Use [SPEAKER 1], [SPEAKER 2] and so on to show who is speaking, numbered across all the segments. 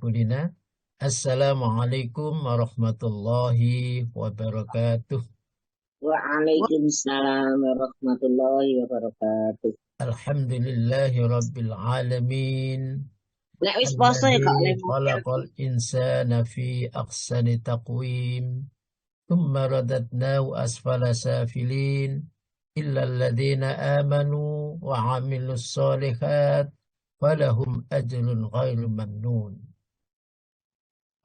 [SPEAKER 1] أنفسنا. السلام عليكم ورحمة الله وبركاته.
[SPEAKER 2] Waalaikumsalam warahmatullahi wabarakatuh.
[SPEAKER 1] الحمد لله رب العالمين
[SPEAKER 2] Nek wis poso ya
[SPEAKER 1] الذي
[SPEAKER 2] gak oleh
[SPEAKER 1] خلق
[SPEAKER 2] ngopi.
[SPEAKER 1] الإنسان في أحسن تقويم ثم رددناه أسفل سافلين إلا الذين آمنوا وعملوا الصالحات فلهم أجر غير ممنون.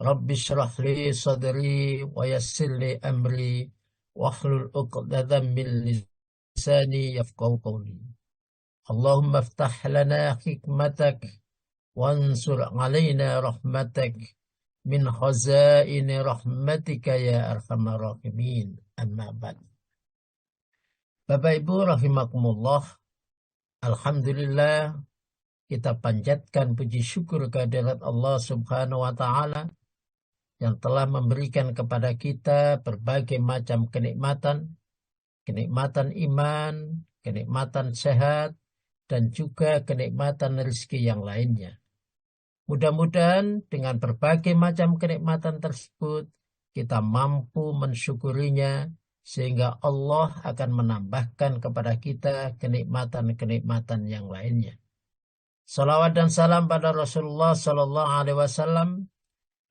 [SPEAKER 1] رب اشرح لي صدري ويسر لي أمري واحلل عقدة من لساني يفقهوا قولي. اللهم افتح لنا حكمتك وانصر علينا رحمتك من خزائن رحمتك يا أرحم الراحمين. أما بعد. Bapak Ibu rahimakumullah, alhamdulillah kita panjatkan puji syukur kehadirat Allah Subhanahu wa taala yang telah memberikan kepada kita berbagai macam kenikmatan, kenikmatan iman, kenikmatan sehat, dan juga kenikmatan rezeki yang lainnya. Mudah-mudahan dengan berbagai macam kenikmatan tersebut kita mampu mensyukurinya sehingga Allah akan menambahkan kepada kita kenikmatan-kenikmatan yang lainnya. Salawat dan salam pada Rasulullah Sallallahu Alaihi Wasallam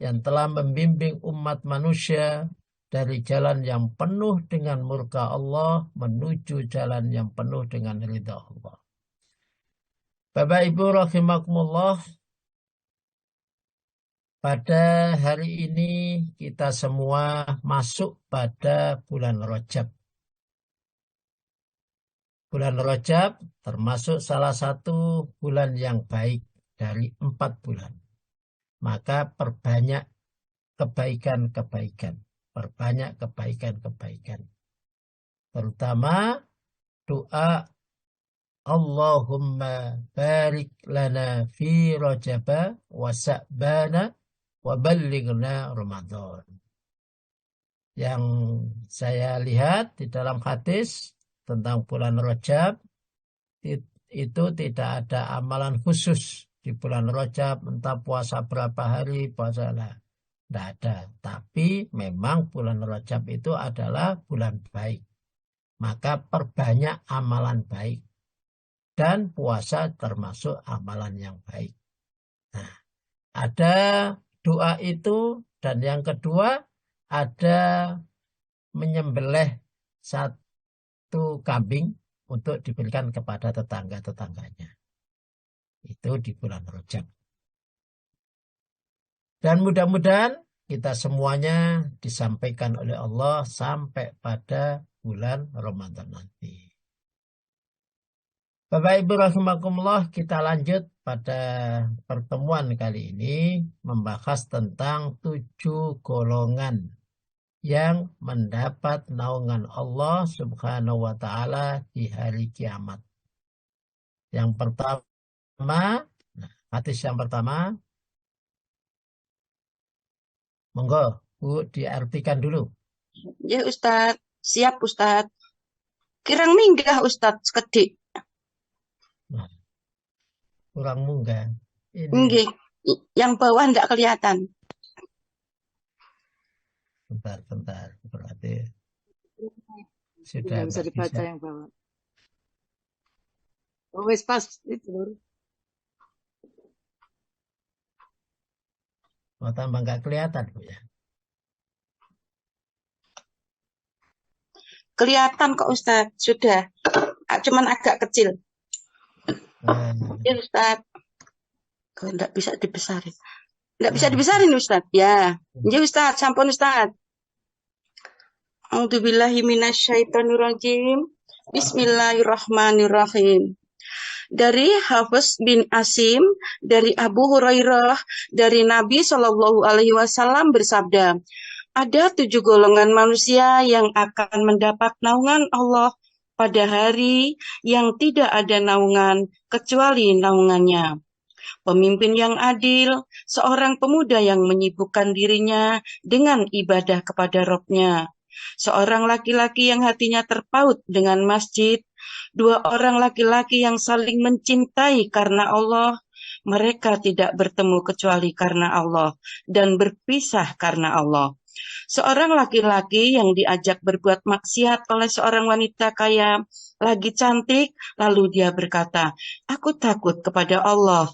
[SPEAKER 1] yang telah membimbing umat manusia dari jalan yang penuh dengan murka Allah menuju jalan yang penuh dengan ridha Allah. Bapak Ibu rahimakumullah, pada hari ini kita semua masuk pada bulan Rajab. Bulan Rajab termasuk salah satu bulan yang baik dari 4 bulan. Maka perbanyak kebaikan-kebaikan. Perbanyak kebaikan-kebaikan. Terutama doa Allahumma barik lana fi Rajaba wa Sa'bana wa ballighna Ramadan. Yang saya lihat di dalam hadis tentang bulan Rajab itu tidak ada amalan khusus di bulan Rajab, entah puasa berapa hari, puasa lah. Tidak ada. Tapi memang bulan Rajab itu adalah bulan baik. Maka perbanyak amalan baik. Dan puasa termasuk amalan yang baik. Nah, ada doa itu, dan yang kedua ada menyembelih satu kambing untuk diberikan kepada tetangga-tetangganya. Itu di bulan Rajab. Dan mudah-mudahan kita semuanya disampaikan oleh Allah sampai pada bulan Ramadan nanti. Bapak Ibu rahimakumullah, kita lanjut pada pertemuan kali ini membahas tentang 7 golongan yang mendapat naungan Allah Subhanahu wa taala di hari kiamat. Yang pertama, hadis yang pertama, monggo Bu diartikan dulu.
[SPEAKER 3] Ya Ustadz, siap Ustadz. Kirang minggah Ustadz sekedik.
[SPEAKER 1] Nah, kurang munggah. Ini
[SPEAKER 3] Nggih, yang bawah enggak kelihatan.
[SPEAKER 1] bentar, berarti sudah
[SPEAKER 4] Tidak bisa
[SPEAKER 1] nggak
[SPEAKER 4] dibaca
[SPEAKER 1] bisa.
[SPEAKER 4] yang bawah. Oh, wes pas itu Lur.
[SPEAKER 1] Mau tambah nggak kelihatan Bu ya.
[SPEAKER 3] Kelihatan kok Ustadz, sudah. Cuman agak kecil.
[SPEAKER 1] Nah,
[SPEAKER 3] Ya Ustadz. Kok enggak bisa dibesarin. Enggak bisa dibesarin Ustadz. Ya. Ya Ustadz, sampun Ustadz. A'udzubillahi minasyaitonirrajim. Bismillahirrahmanirrahim. Dari Hafiz bin Asim, dari Abu Hurairah, dari Nabi Shallallahu Alaihi Wasallam bersabda, ada 7 golongan manusia yang akan mendapat naungan Allah pada hari yang tidak ada naungan kecuali naungannya. Pemimpin yang adil, seorang pemuda yang menyibukkan dirinya dengan ibadah kepada Rabb-Nya, seorang laki-laki yang hatinya terpaut dengan masjid, 2 orang laki-laki yang saling mencintai karena Allah, mereka tidak bertemu kecuali karena Allah dan berpisah karena Allah. Seorang laki-laki yang diajak berbuat maksiat oleh seorang wanita kaya lagi cantik, lalu dia berkata, "Aku takut kepada Allah."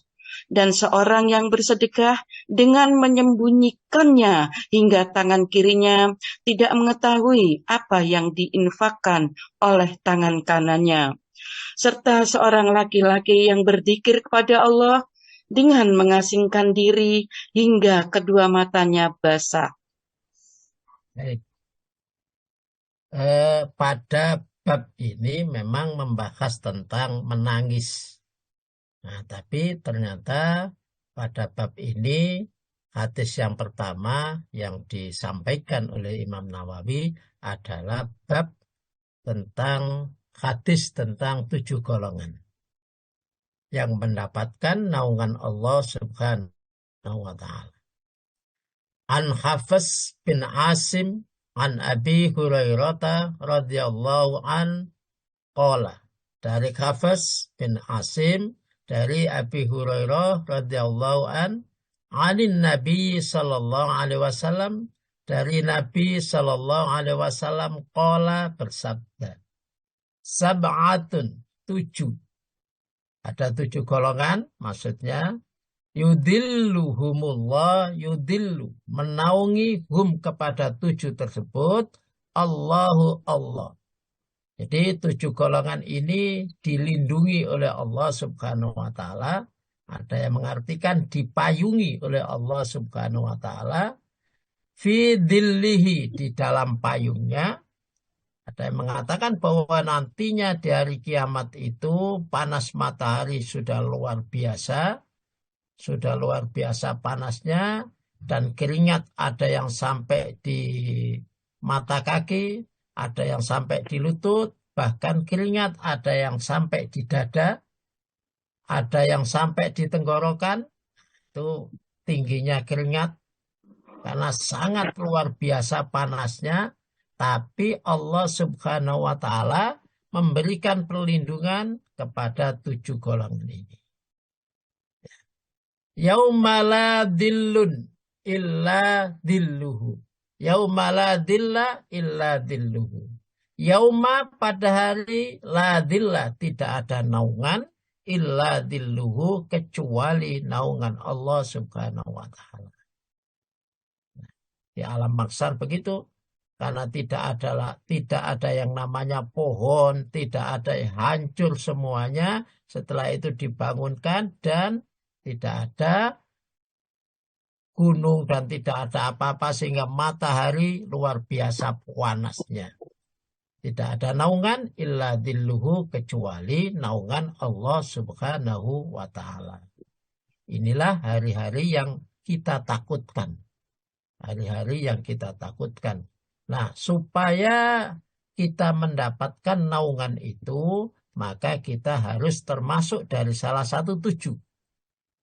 [SPEAKER 3] Dan seorang yang bersedekah dengan menyembunyikannya hingga tangan kirinya tidak mengetahui apa yang diinfakkan oleh tangan kanannya. Serta seorang laki-laki yang berzikir kepada Allah dengan mengasingkan diri hingga kedua matanya basah.
[SPEAKER 1] Baik. Pada bab ini memang membahas tentang menangis. Nah, tapi ternyata pada bab ini hadis yang pertama yang disampaikan oleh Imam Nawawi adalah bab tentang hadis tentang 7 golongan yang mendapatkan naungan Allah Subhanahu wa ta'ala. An Hafiz bin Asim an Abi Hurairah radhiyallahu an qala. Dari Hafiz bin Asim dari Abi Hurairah radhiyallahu an anin Nabi sallallahu alaihi wasallam dari Nabi sallallahu alaihi wasallam qala bersabda, sab'atun 7. Ada 7 golongan, maksudnya yudilluhumullah, yudillu, menaungi hum kepada 7 tersebut, Allahu Allah. Jadi 7 golongan ini dilindungi oleh Allah Subhanahu wa ta'ala. Ada yang mengartikan dipayungi oleh Allah Subhanahu wa ta'ala. Fi dhillihi, di dalam payungnya. Ada yang mengatakan bahwa nantinya di hari kiamat itu panas matahari sudah luar biasa panasnya, dan keringat ada yang sampai di mata kaki, ada yang sampai di lutut, bahkan keringat ada yang sampai di dada, ada yang sampai di tenggorokan. Itu tingginya keringat karena sangat luar biasa panasnya. Tapi Allah Subhanahu wa ta'ala memberikan perlindungan kepada 7 golongan ini. Yauma la dhillun illa dhilluhu. Yauma la dhilla illa dhilluhu. Yauma, pada hari, la dhilla, tidak ada naungan, illa dhilluhu, kecuali naungan Allah Subhanahu wa ta'ala. Di alam mahsyar begitu. Karena tidak ada yang namanya pohon, tidak ada yang hancur semuanya. Setelah itu dibangunkan dan tidak ada gunung dan tidak ada apa-apa sehingga matahari luar biasa panasnya. Tidak ada naungan illa dhilluhu, kecuali naungan Allah Subhanahu wa ta'ala. Inilah hari-hari yang kita takutkan. Hari-hari yang kita takutkan. Nah, supaya kita mendapatkan naungan itu, maka kita harus termasuk dari salah satu 7.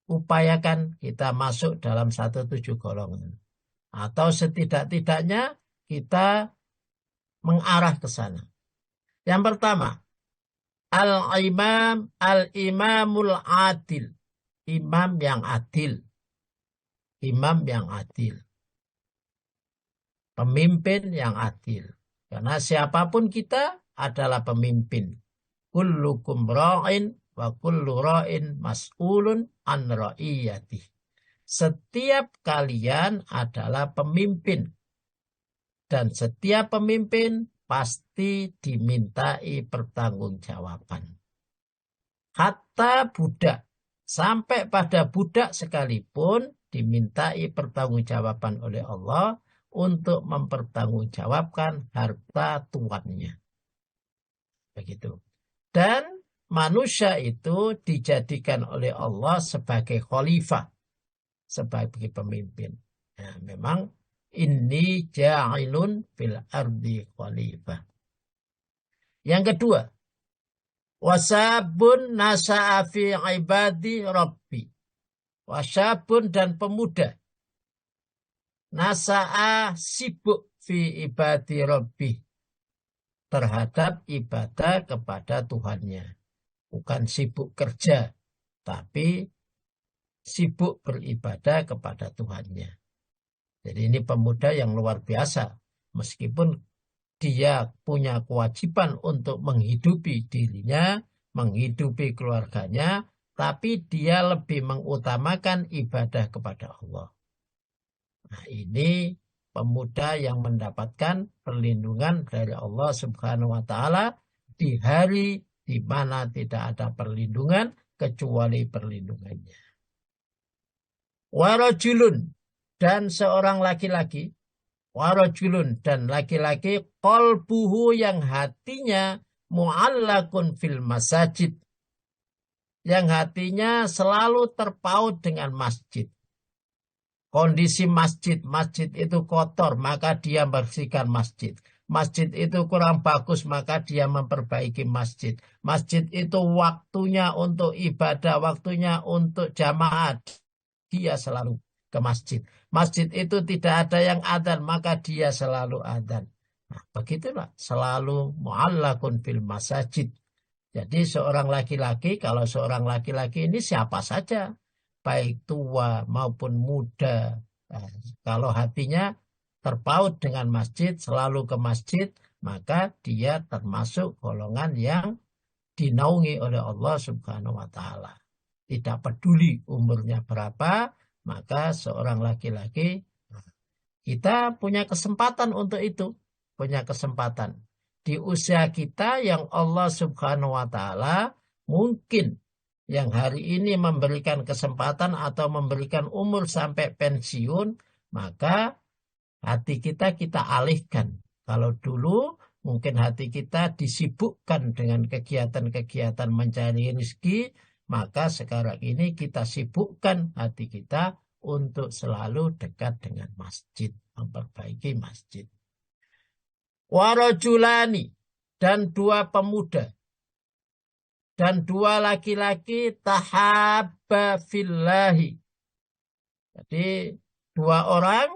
[SPEAKER 1] Upayakan kita masuk dalam 7 golongan. Atau setidak-tidaknya kita mengarah ke sana. Yang pertama, al-imamul adil. Imam yang adil. Imam yang adil. Pemimpin yang adil. Karena siapapun kita adalah pemimpin. Kullukum ra'in wa kullu ra'in mas'ulun an ra'iyatih. Setiap kalian adalah pemimpin. Dan setiap pemimpin pasti dimintai pertanggungjawaban. Hatta budak. Sampai pada budak sekalipun dimintai pertanggungjawaban oleh Allah untuk mempertanggungjawabkan harta tuannya. Begitu. Dan manusia itu dijadikan oleh Allah sebagai khalifah, sebagai pemimpin. Nah, memang inni ja'ilun fil ardi khalifah. Yang kedua, wasabun nasa'a fi ibadi rabbi. Wasabun dan pemuda. Nasa'a sibuk fi ibadi rabbi, terhadap ibadah kepada Tuhannya. Bukan sibuk kerja, tapi sibuk beribadah kepada Tuhannya. Jadi ini pemuda yang luar biasa. Meskipun dia punya kewajiban untuk menghidupi dirinya, menghidupi keluarganya, tapi dia lebih mengutamakan ibadah kepada Allah. Nah, ini pemuda yang mendapatkan perlindungan dari Allah Subhanahu wa Ta'ala di hari di mana tidak ada perlindungan kecuali perlindungannya. Warajulun, dan seorang laki-laki, warajulun, dan laki-laki, qalbuhu, yang hatinya mu'allakun fil masajid, yang hatinya selalu terpaut dengan masjid. Kondisi masjid itu kotor, maka dia membersihkan masjid. Masjid itu kurang bagus, maka dia memperbaiki masjid. Masjid itu waktunya untuk ibadah, waktunya untuk jamaah, dia selalu ke masjid. Masjid itu tidak ada yang adzan, maka dia selalu adzan. Nah, begitulah, selalu mu'allakun fil masajid. Jadi seorang laki-laki, kalau seorang laki-laki ini siapa saja, baik tua maupun muda, nah, kalau hatinya terpaut dengan masjid, selalu ke masjid, maka dia termasuk golongan yang dinaungi oleh Allah Subhanahu wa Ta'ala. Tidak peduli umurnya berapa, maka seorang laki-laki, kita punya kesempatan untuk itu, punya kesempatan. Di usia kita yang Allah Subhanahu wa Ta'ala mungkin yang hari ini memberikan kesempatan atau memberikan umur sampai pensiun, maka hati kita alihkan. Kalau dulu mungkin hati kita disibukkan dengan kegiatan-kegiatan mencari rezeki, maka sekarang ini kita sibukkan hati kita untuk selalu dekat dengan masjid, memperbaiki masjid. Warajulani, dan dua pemuda, dan dua laki-laki, tahabba fillahi. Jadi dua orang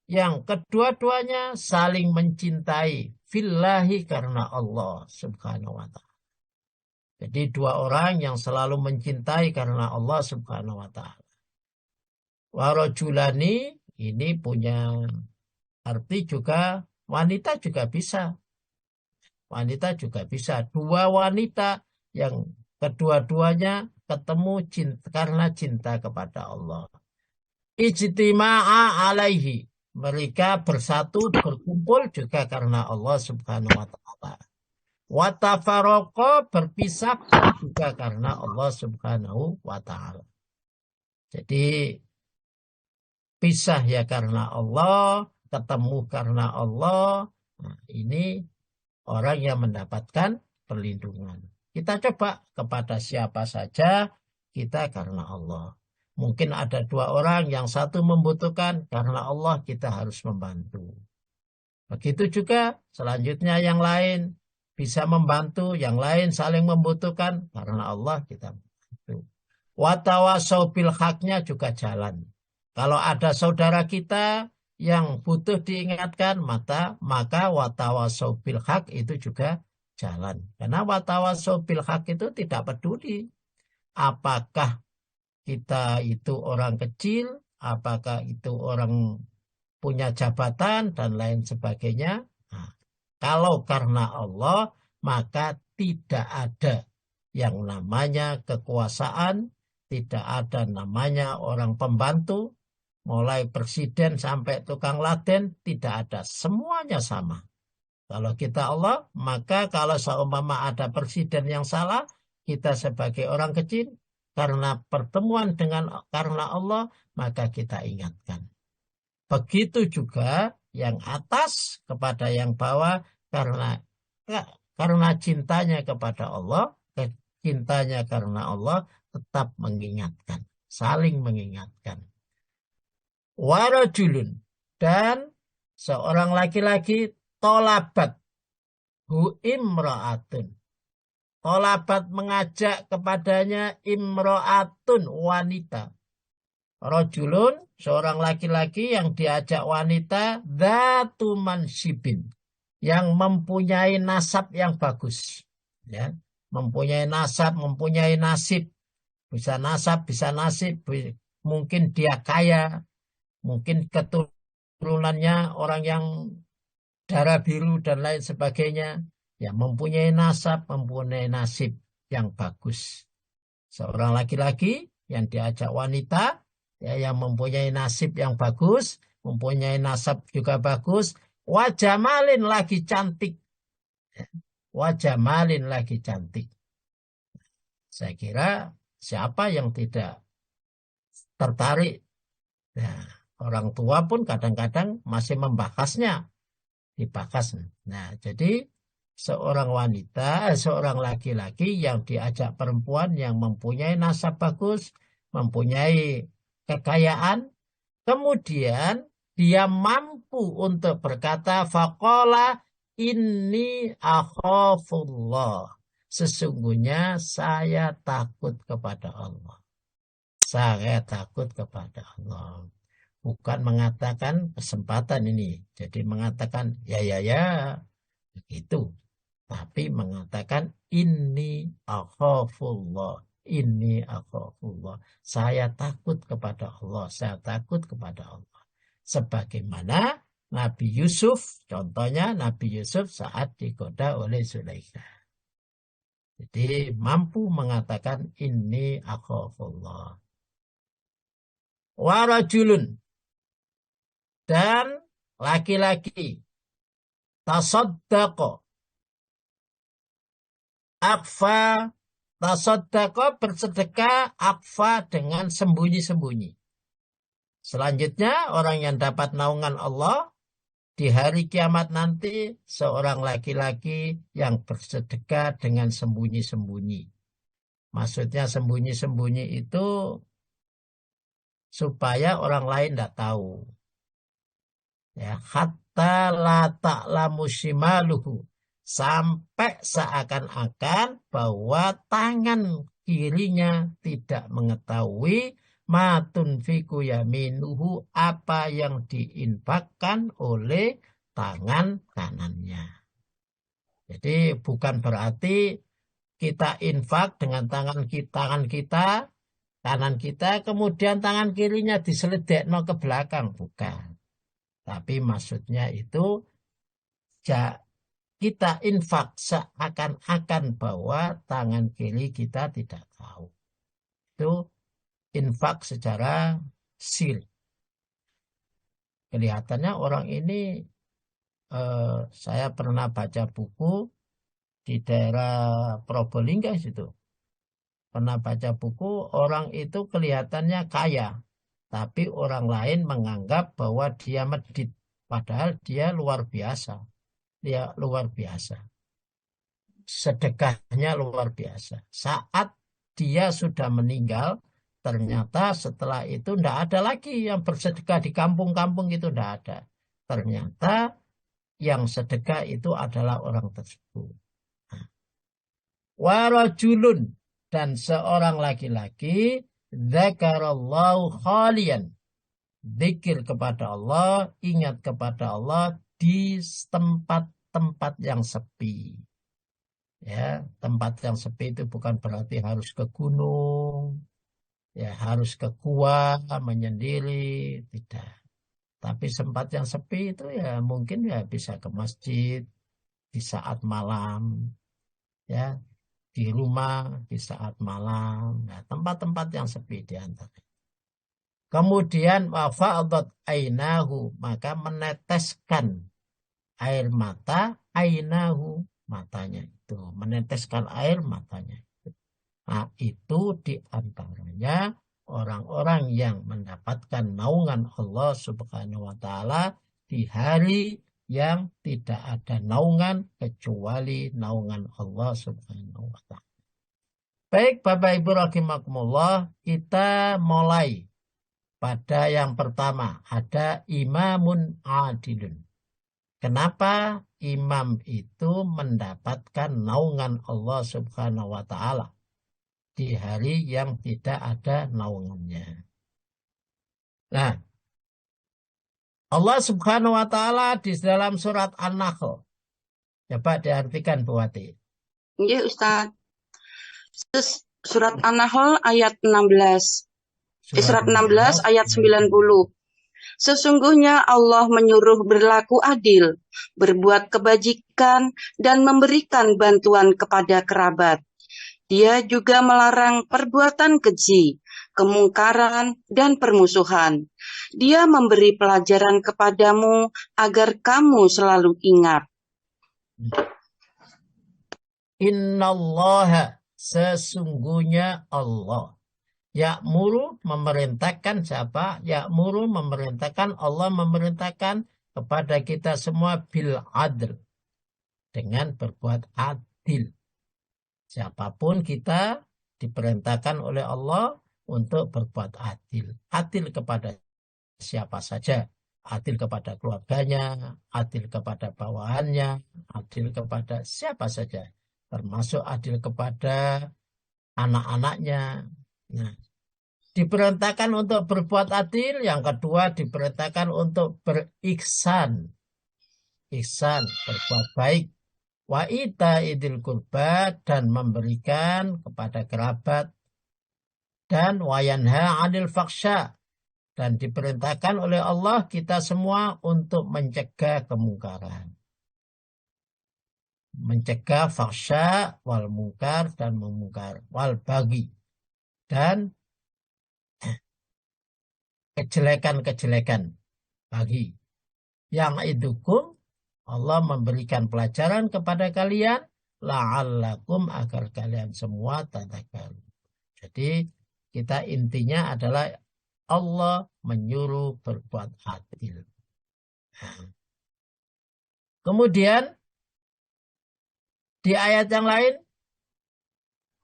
[SPEAKER 1] yang kedua-duanya saling mencintai fillahi, karena Allah Subhanahu wa Ta'ala. Jadi dua orang yang selalu mencintai karena Allah Subhanahu wa Ta'ala. Warajulani ini punya arti juga wanita juga bisa. Wanita juga bisa. Dua wanita yang kedua-duanya ketemu karena cinta kepada Allah. Ijtima'a alaihi. Mereka bersatu, berkumpul juga karena Allah Subhanahu wa Ta'ala. Watafaroko, berpisah juga karena Allah Subhanahu wa Ta'ala. Jadi pisah ya karena Allah, ketemu karena Allah. Nah, ini orang yang mendapatkan perlindungan. Kita coba kepada siapa saja, kita karena Allah. Mungkin ada dua orang, yang satu membutuhkan, karena Allah kita harus membantu. Begitu juga selanjutnya yang lain bisa membantu, yang lain saling membutuhkan, karena Allah kita membantu. Watawasau bil haknya juga jalan. Kalau ada saudara kita yang butuh diingatkan, maka watawasau bil hak itu juga jalan. Karena watawasau bil hak itu tidak peduli apakah kita itu orang kecil, apakah itu orang punya jabatan dan lain sebagainya. Nah, kalau karena Allah, maka tidak ada yang namanya kekuasaan, tidak ada namanya orang pembantu, mulai presiden sampai tukang laden, tidak ada. Semuanya sama. Kalau kita Allah, maka kalau seumpama ada presiden yang salah, kita sebagai orang kecil, karena pertemuan karena Allah, maka kita ingatkan. Begitu juga yang atas kepada yang bawah, karena cintanya kepada Allah, cintanya karena Allah, tetap mengingatkan, saling mengingatkan. Warajulun, dan seorang laki-laki, tolabat hu imra'atun. Tolabat mengajak kepadanya imra'atun, wanita. Rajulun, seorang laki-laki yang diajak wanita, dzatu mansibin, yang mempunyai nasab yang bagus. Ya, mempunyai nasab, mempunyai nasib. Bisa nasab, bisa nasib, mungkin dia kaya, mungkin keturunannya orang yang darah biru dan lain sebagainya, ya mempunyai nasib yang bagus. Seorang laki-laki yang diajak wanita, ya, yang mempunyai nasib yang bagus, mempunyai nasab juga bagus, wajah malin lagi cantik, wajah malin lagi cantik. Saya kira siapa yang tidak tertarik? Nah, orang tua pun kadang-kadang masih membahasnya, dibahas. Nah, jadi seorang laki-laki yang diajak perempuan yang mempunyai nasab bagus, mempunyai kekayaan, kemudian dia mampu untuk berkata, faqala inni akhafullah. Sesungguhnya saya takut kepada Allah. Saya takut kepada Allah. Bukan mengatakan kesempatan ini. Jadi mengatakan ya begitu. Tapi mengatakan inni akhafullah. Inni akhafullah. Saya takut kepada Allah. Saya takut kepada Allah. Sebagaimana Nabi Yusuf, contohnya Nabi Yusuf saat digoda oleh Zulaikha. Jadi mampu mengatakan inni akhafullah. Warajulun, dan laki-laki tasaddaqa akfa, tasaddaqa bersedekah, akfa dengan sembunyi-sembunyi. Selanjutnya orang yang dapat naungan Allah di hari kiamat nanti, seorang laki-laki yang bersedekah dengan sembunyi-sembunyi. Maksudnya sembunyi-sembunyi itu supaya orang lain tidak tahu. Ya, hatta la ta'lamu shimaluhu, sampai seakan-akan bahwa tangan kirinya tidak mengetahui ma tunfiku yaminuhu, apa yang diinfakkan oleh tangan kanannya. Jadi bukan berarti kita infak dengan tangan kita kanan kita, kemudian tangan kirinya diseledekno ke belakang, bukan. Tapi maksudnya itu kita infak seakan-akan bahwa tangan kiri kita tidak tahu. Itu infak secara sir. Kelihatannya orang ini, saya pernah baca buku di daerah Probolinggo situ. Pernah baca buku, orang itu kelihatannya kaya, tapi orang lain menganggap bahwa dia medit, padahal dia luar biasa. Dia luar biasa. Sedekahnya luar biasa. Saat dia sudah meninggal, ternyata setelah itu tidak ada lagi yang bersedekah di kampung-kampung, itu tidak ada. Ternyata yang sedekah itu adalah orang tersebut. Warajulun, dan seorang laki-laki, dzakarallahu khalian, zikir kepada Allah, ingat kepada Allah di tempat-tempat yang sepi. Ya, tempat yang sepi itu bukan berarti harus ke gunung, ya harus ke gua menyendiri, tidak. Tapi tempat yang sepi itu ya mungkin ya bisa ke masjid di saat malam, ya, di rumah di saat malam, ya, tempat-tempat yang sepi di antara. Kemudian wafa'adat ainahu, maka meneteskan air mata, ainahu, matanya itu, meneteskan air matanya itu. Nah, itu di antaranya orang-orang yang mendapatkan naungan Allah Subhanahu wa taala di hari yang tidak ada naungan kecuali naungan Allah Subhanahu wa taala. Baik Bapak Ibu rahimakumullah, kita mulai pada yang pertama, ada imamun adilun. Kenapa imam itu mendapatkan naungan Allah Subhanahu wa taala di hari yang tidak ada naungannya? Nah, Allah Subhanahu wa taala di dalam surat An-Nahl. Coba diartikan Bu Wati.
[SPEAKER 3] Iya, Ustaz. Surat An-Nahl ayat 16. Surat 16 ayat 90. Sesungguhnya Allah menyuruh berlaku adil, berbuat kebajikan, dan memberikan bantuan kepada kerabat. Dia juga melarang perbuatan keji, kemungkaran, dan permusuhan. Dia memberi pelajaran kepadamu agar kamu selalu ingat.
[SPEAKER 1] Innallaha, sesungguhnya Allah. Ya'muru, memerintahkan siapa? Ya'muru, memerintahkan, Allah memerintahkan kepada kita semua bil adl, dengan berbuat adil. Siapapun kita diperintahkan oleh Allah untuk berbuat adil. Adil kepada siapa saja. Adil kepada keluarganya, adil kepada bawahannya, adil kepada siapa saja. Termasuk adil kepada anak-anaknya. Nah, diperintahkan untuk berbuat adil. Yang kedua diperintahkan untuk berihsan. Ihsan, berbuat baik. Wa ita idil kurba, dan memberikan kepada kerabat. Dan wayanha anil faksha, dan diperintahkan oleh Allah kita semua untuk mencegah kemungkaran. Mencegah faksha wal mungkar dan memungkar, wal bagi, dan kejelekan-kejelekan bagi. Yang idukum, Allah memberikan pelajaran kepada kalian, la'allakum, agar kalian semua tadakkaru. Jadi kita intinya adalah Allah menyuruh berbuat adil. Kemudian di ayat yang lain,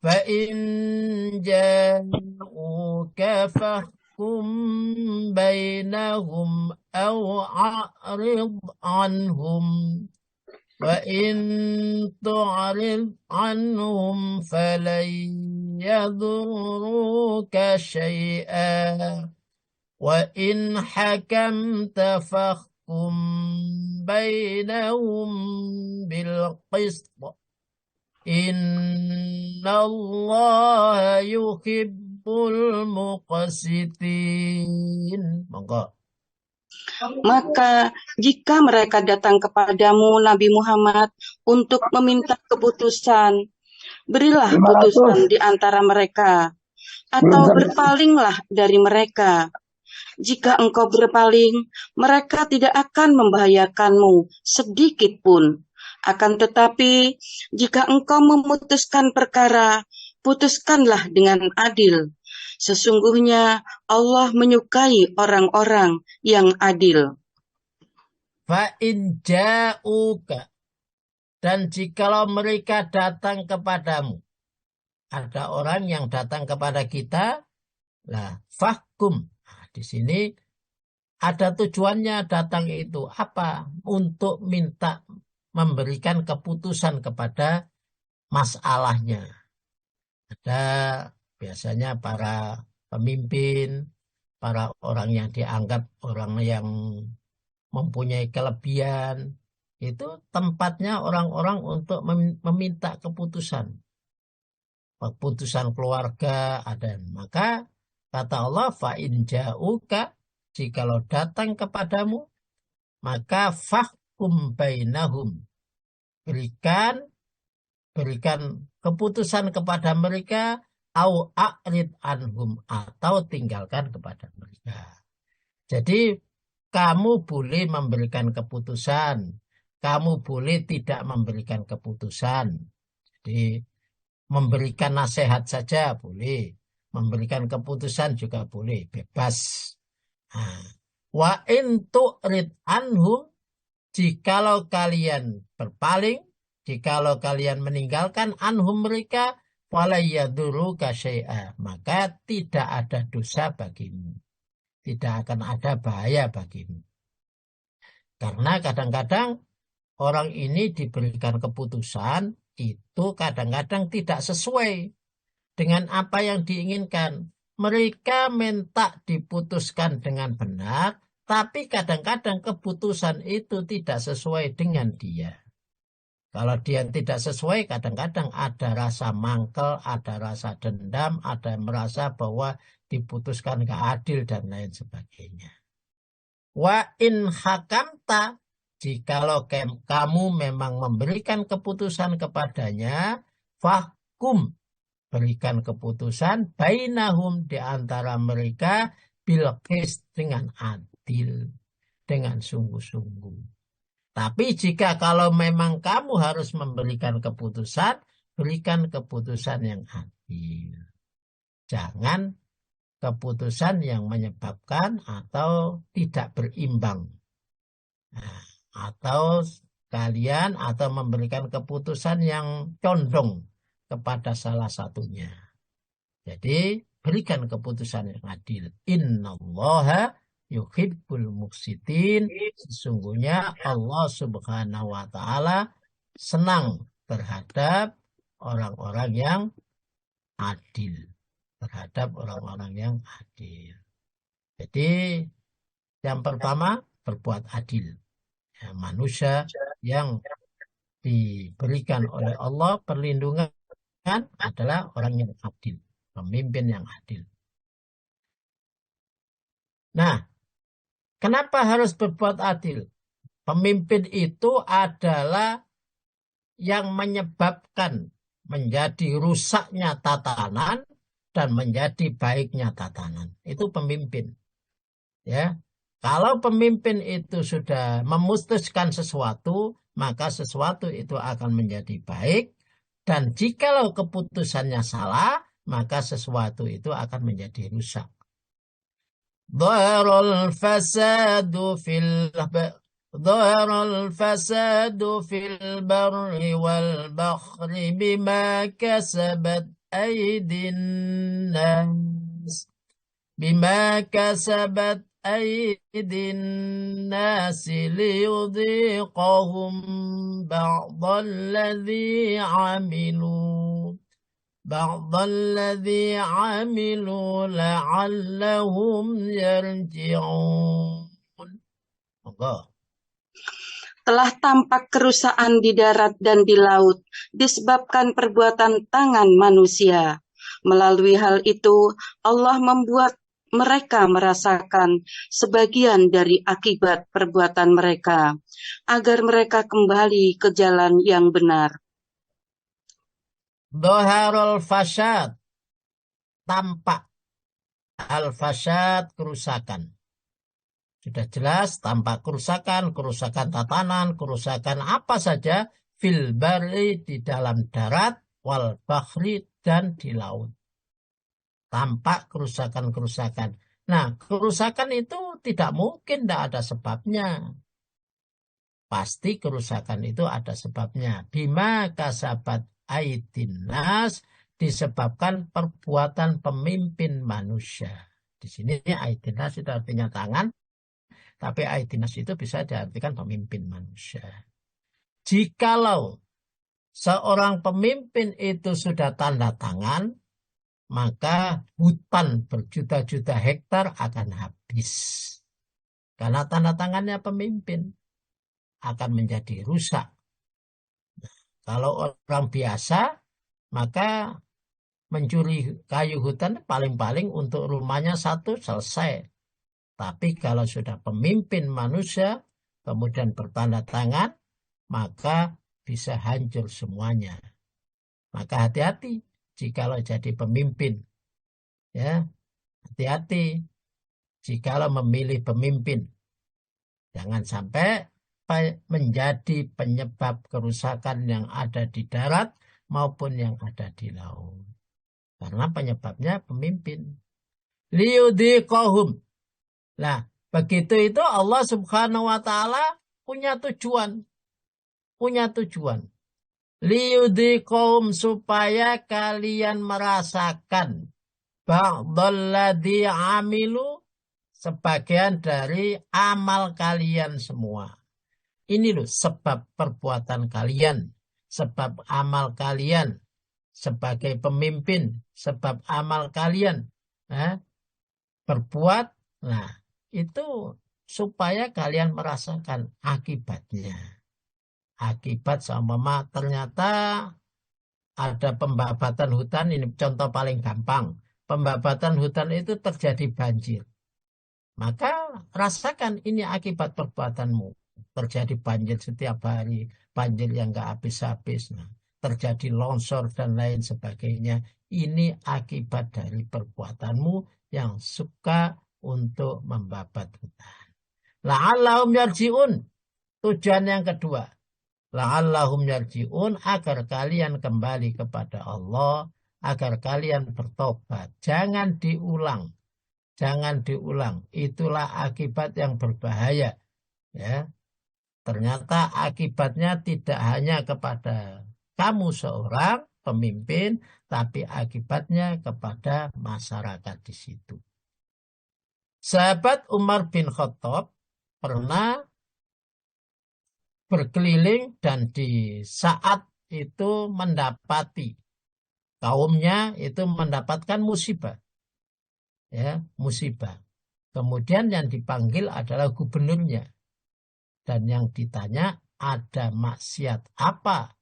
[SPEAKER 1] fa in ja'uka fahkum bainahum aw a'rid anhum wa in tu'rid anhum falan yadurruka syai'a wa in hakamta fahkum bainahum bil qist innallaha yuhibbul muqsitin. Monggo.
[SPEAKER 3] Maka jika mereka datang kepadamu Nabi Muhammad untuk meminta keputusan, berilah putusan di antara mereka, atau berpalinglah dari mereka. Jika engkau berpaling, mereka tidak akan membahayakanmu sedikit pun. Akan tetapi, jika engkau memutuskan perkara, putuskanlah dengan adil. Sesungguhnya Allah menyukai orang-orang yang adil.
[SPEAKER 1] Fa in ja'uka, dan jikalau mereka datang kepadamu, ada orang yang datang kepada kita, lah fahkum. Nah, di sini ada tujuannya datang itu apa? Untuk minta memberikan keputusan kepada masalahnya. Ada biasanya para pemimpin, para orang yang dianggap orang yang mempunyai kelebihan, itu tempatnya orang-orang untuk meminta keputusan. Keputusan keluarga ada. Maka kata Allah, fa in ja'uka, jikalau datang kepadamu, maka fahkum bainahum, berikan keputusan kepada mereka, au a'rid anhum, atau tinggalkan kepada mereka. Jadi kamu boleh memberikan keputusan, kamu boleh tidak memberikan keputusan. Jadi memberikan nasihat saja boleh, memberikan keputusan juga boleh, bebas. Wa in tu'rid anhum, jikalau kalian berpaling, jikalau kalian meninggalkan anhum mereka, fala yaduruka syai'a, maka tidak ada dosa bagimu, tidak akan ada bahaya bagimu. Karena kadang-kadang orang ini diberikan keputusan itu kadang-kadang tidak sesuai dengan apa yang diinginkan. Mereka minta diputuskan dengan benar, tapi kadang-kadang keputusan itu tidak sesuai dengan dia. Kalau dia tidak sesuai, kadang-kadang ada rasa mangkel, ada rasa dendam, ada merasa bahwa diputuskan gak adil dan lain sebagainya. Wa in hakamta, jikalau kamu memang memberikan keputusan kepadanya, fahkum, berikan keputusan bainahum, di antara mereka, bil qist, dengan adil, dengan sungguh-sungguh. Tapi jika kalau memang kamu harus memberikan keputusan, berikan keputusan yang adil. Jangan keputusan yang menyebabkan atau tidak berimbang. Nah, atau kalian atau memberikan keputusan yang condong kepada salah satunya. Jadi berikan keputusan yang adil. Innallaha yuhibbul muqsitin. Sesungguhnya Allah Subhanahu wa taala senang terhadap orang-orang yang adil. Terhadap orang-orang yang adil. Jadi yang pertama, berbuat adil. Ya, manusia yang diberikan oleh Allah perlindungan adalah orang yang adil. Pemimpin yang adil. Nah, kenapa harus berbuat adil? Pemimpin itu adalah yang menyebabkan menjadi rusaknya tatanan dan menjadi baiknya tatanan. Itu pemimpin. Ya. Kalau pemimpin itu sudah memutuskan sesuatu, maka sesuatu itu akan menjadi baik. Dan jikalau keputusannya salah, maka sesuatu itu akan menjadi rusak. ظهر الفساد في البر والبحر بما كسبت أيدي الناس ليذيقهم بعض الذي عملوا لعلهم يرجعون.
[SPEAKER 3] Telah tampak kerusakan di darat dan di laut disebabkan perbuatan tangan manusia. Melalui hal itu, Allah membuat mereka merasakan sebagian dari akibat perbuatan mereka, agar mereka kembali ke jalan yang benar.
[SPEAKER 1] Dhaharul fasad, tampak. Al-fasad, kerusakan. Sudah jelas, tampak kerusakan tatanan, kerusakan apa saja, fil barri, di dalam darat, wal bahri, dan di laut. Tampak kerusakan. Nah, kerusakan itu tidak mungkin tidak ada sebabnya. Pasti kerusakan itu ada sebabnya. Bima kasabat aidin nas, disebabkan perbuatan pemimpin manusia. Di sini aidin nas itu artinya tangan, tapi aidin nas itu bisa diartikan pemimpin manusia. Jikalau seorang pemimpin itu sudah tanda tangan, maka hutan berjuta-juta hektar akan habis. Karena tanda tangannya pemimpin akan menjadi rusak. Kalau orang biasa, maka mencuri kayu hutan paling-paling untuk rumahnya satu selesai. Tapi kalau sudah pemimpin manusia, kemudian bertanda tangan, maka bisa hancur semuanya. Maka hati-hati jikalau jadi pemimpin. Ya, hati-hati jikalau memilih pemimpin. Jangan sampai menjadi penyebab kerusakan yang ada di darat maupun yang ada di laut. Karena penyebabnya pemimpin. Liyudhiqahum. Nah, begitu itu Allah Subhanahu wa taala punya tujuan. Liyudhiqahum, supaya kalian merasakan ba'dalladzi amilu, sebagian dari amal kalian semua. Ini loh sebab perbuatan kalian, sebab amal kalian sebagai pemimpin, sebab amal kalian berbuat. Nah, itu supaya kalian merasakan akibatnya. Akibat sama ternyata ada pembabatan hutan, ini contoh paling gampang. Pembabatan hutan itu terjadi banjir. Maka rasakan ini akibat perbuatanmu. Terjadi banjir setiap hari, banjir yang nggak habis-habis. Nah, terjadi longsor dan lain sebagainya. Ini akibat dari perbuatanmu yang suka untuk membabat hutan. La'allahum yarji'un. Tujuan yang kedua. La'allahum yarji'un, agar kalian kembali kepada Allah, agar kalian bertobat. Jangan diulang. Jangan diulang. Itulah akibat yang berbahaya. Ya. Ternyata akibatnya tidak hanya kepada kamu seorang pemimpin, tapi akibatnya kepada masyarakat di situ. Sahabat Umar bin Khattab pernah berkeliling dan di saat itu mendapati kaumnya itu mendapatkan musibah. Ya, musibah. Kemudian yang dipanggil adalah gubernurnya. Dan yang ditanya, ada maksiat apa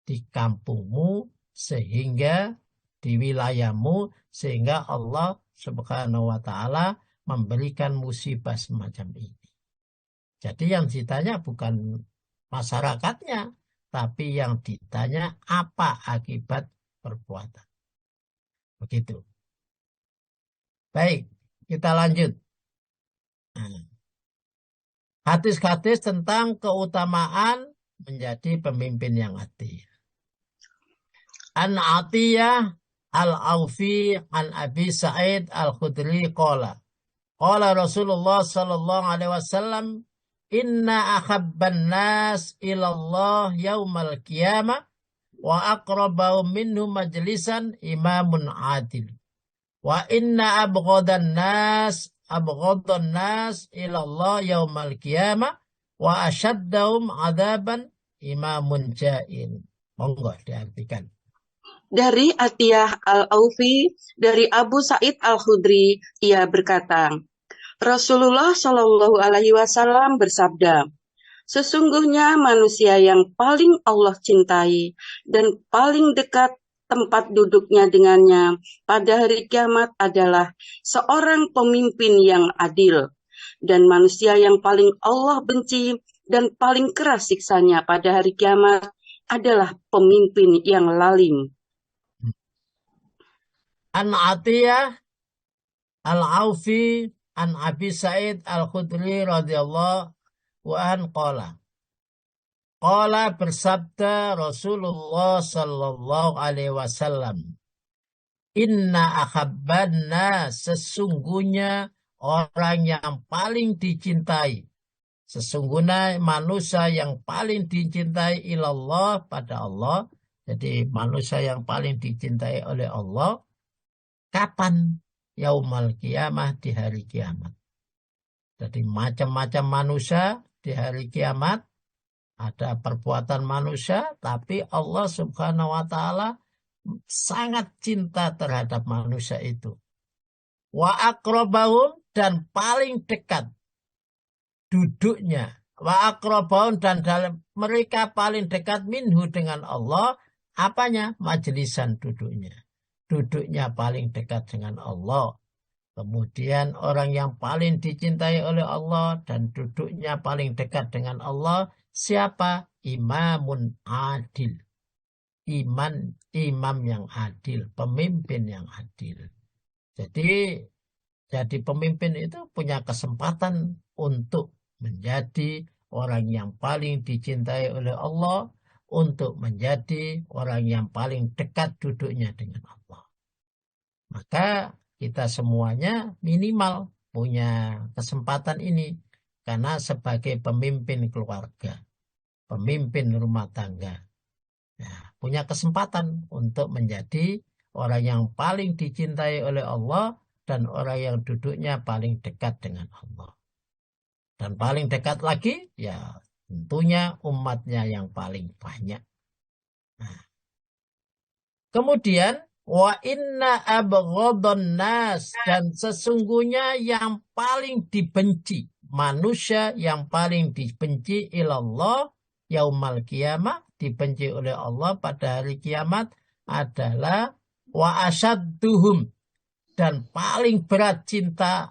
[SPEAKER 1] di kampungmu sehingga di wilayahmu sehingga Allah Subhanahu wa taala memberikan musibah semacam ini. Jadi yang ditanya bukan masyarakatnya, tapi yang ditanya apa akibat perbuatan. Begitu. Baik, kita lanjut. Hadis-hadis tentang keutamaan menjadi pemimpin yang adil. An Atiyah Al-Aufi an Abi Sa'id Al-Khudri qala Rasulullah sallallahu alaihi wasallam, inna akhabban nas ilallah yaumal qiyamah wa aqrabahum minhu majlisan imamun adil. Wa inna abghadan nas ilallah yaumal qiyamah wa ashaddahum adaban imamun ja'in. Monggo diartikan.
[SPEAKER 3] Dari Atiyah Al-Aufi dari Abu Sa'id Al-Khudri, ia berkata, Rasulullah Shallallahu Alaihi Wasallam bersabda, sesungguhnya manusia yang paling Allah cintai dan paling dekat tempat duduknya dengannya pada hari kiamat adalah seorang pemimpin yang adil. Dan manusia yang paling Allah benci dan paling keras siksanya pada hari kiamat adalah pemimpin yang lalim.
[SPEAKER 1] An Atiyah Al-Aufi an Abi Sa'id Al-Khudri radhiyallahu an qala. Qala bersabda Rasulullah sallallahu alaihi wasallam, inna akhabbanna, sesungguhnya orang yang paling dicintai, sesungguhnya manusia yang paling dicintai ilallah pada Allah. Jadi manusia yang paling dicintai oleh Allah kapan? Yaumal kiamah, di hari kiamat. Jadi macam-macam manusia di hari kiamat, ada perbuatan manusia, tapi Allah Subhanahu wa taala sangat cinta terhadap manusia itu. Wa aqrabahum, dan paling dekat duduknya. Wa aqrabahum, dan dalam mereka paling dekat minhu dengan Allah, apanya? Majlisan duduknya. Duduknya paling dekat dengan Allah. Kemudian orang yang paling dicintai oleh Allah dan duduknya paling dekat dengan Allah, siapa? Imamun adil. Imam yang adil, pemimpin yang adil. Jadi pemimpin itu punya kesempatan untuk menjadi orang yang paling dicintai oleh Allah, untuk menjadi orang yang paling dekat duduknya dengan Allah. Maka kita semuanya minimal punya kesempatan ini. Karena sebagai pemimpin keluarga, pemimpin rumah tangga, nah, punya kesempatan untuk menjadi orang yang paling dicintai oleh Allah dan orang yang duduknya paling dekat dengan Allah. Dan paling dekat lagi, ya tentunya umatnya yang paling banyak. Nah. Kemudian, wa inna abghadhan nas, dan sesungguhnya yang paling dibenci, manusia yang paling dibenci ilallah yaumal qiyamah, dibenci oleh Allah pada hari kiamat adalah wa asadduhum, dan paling berat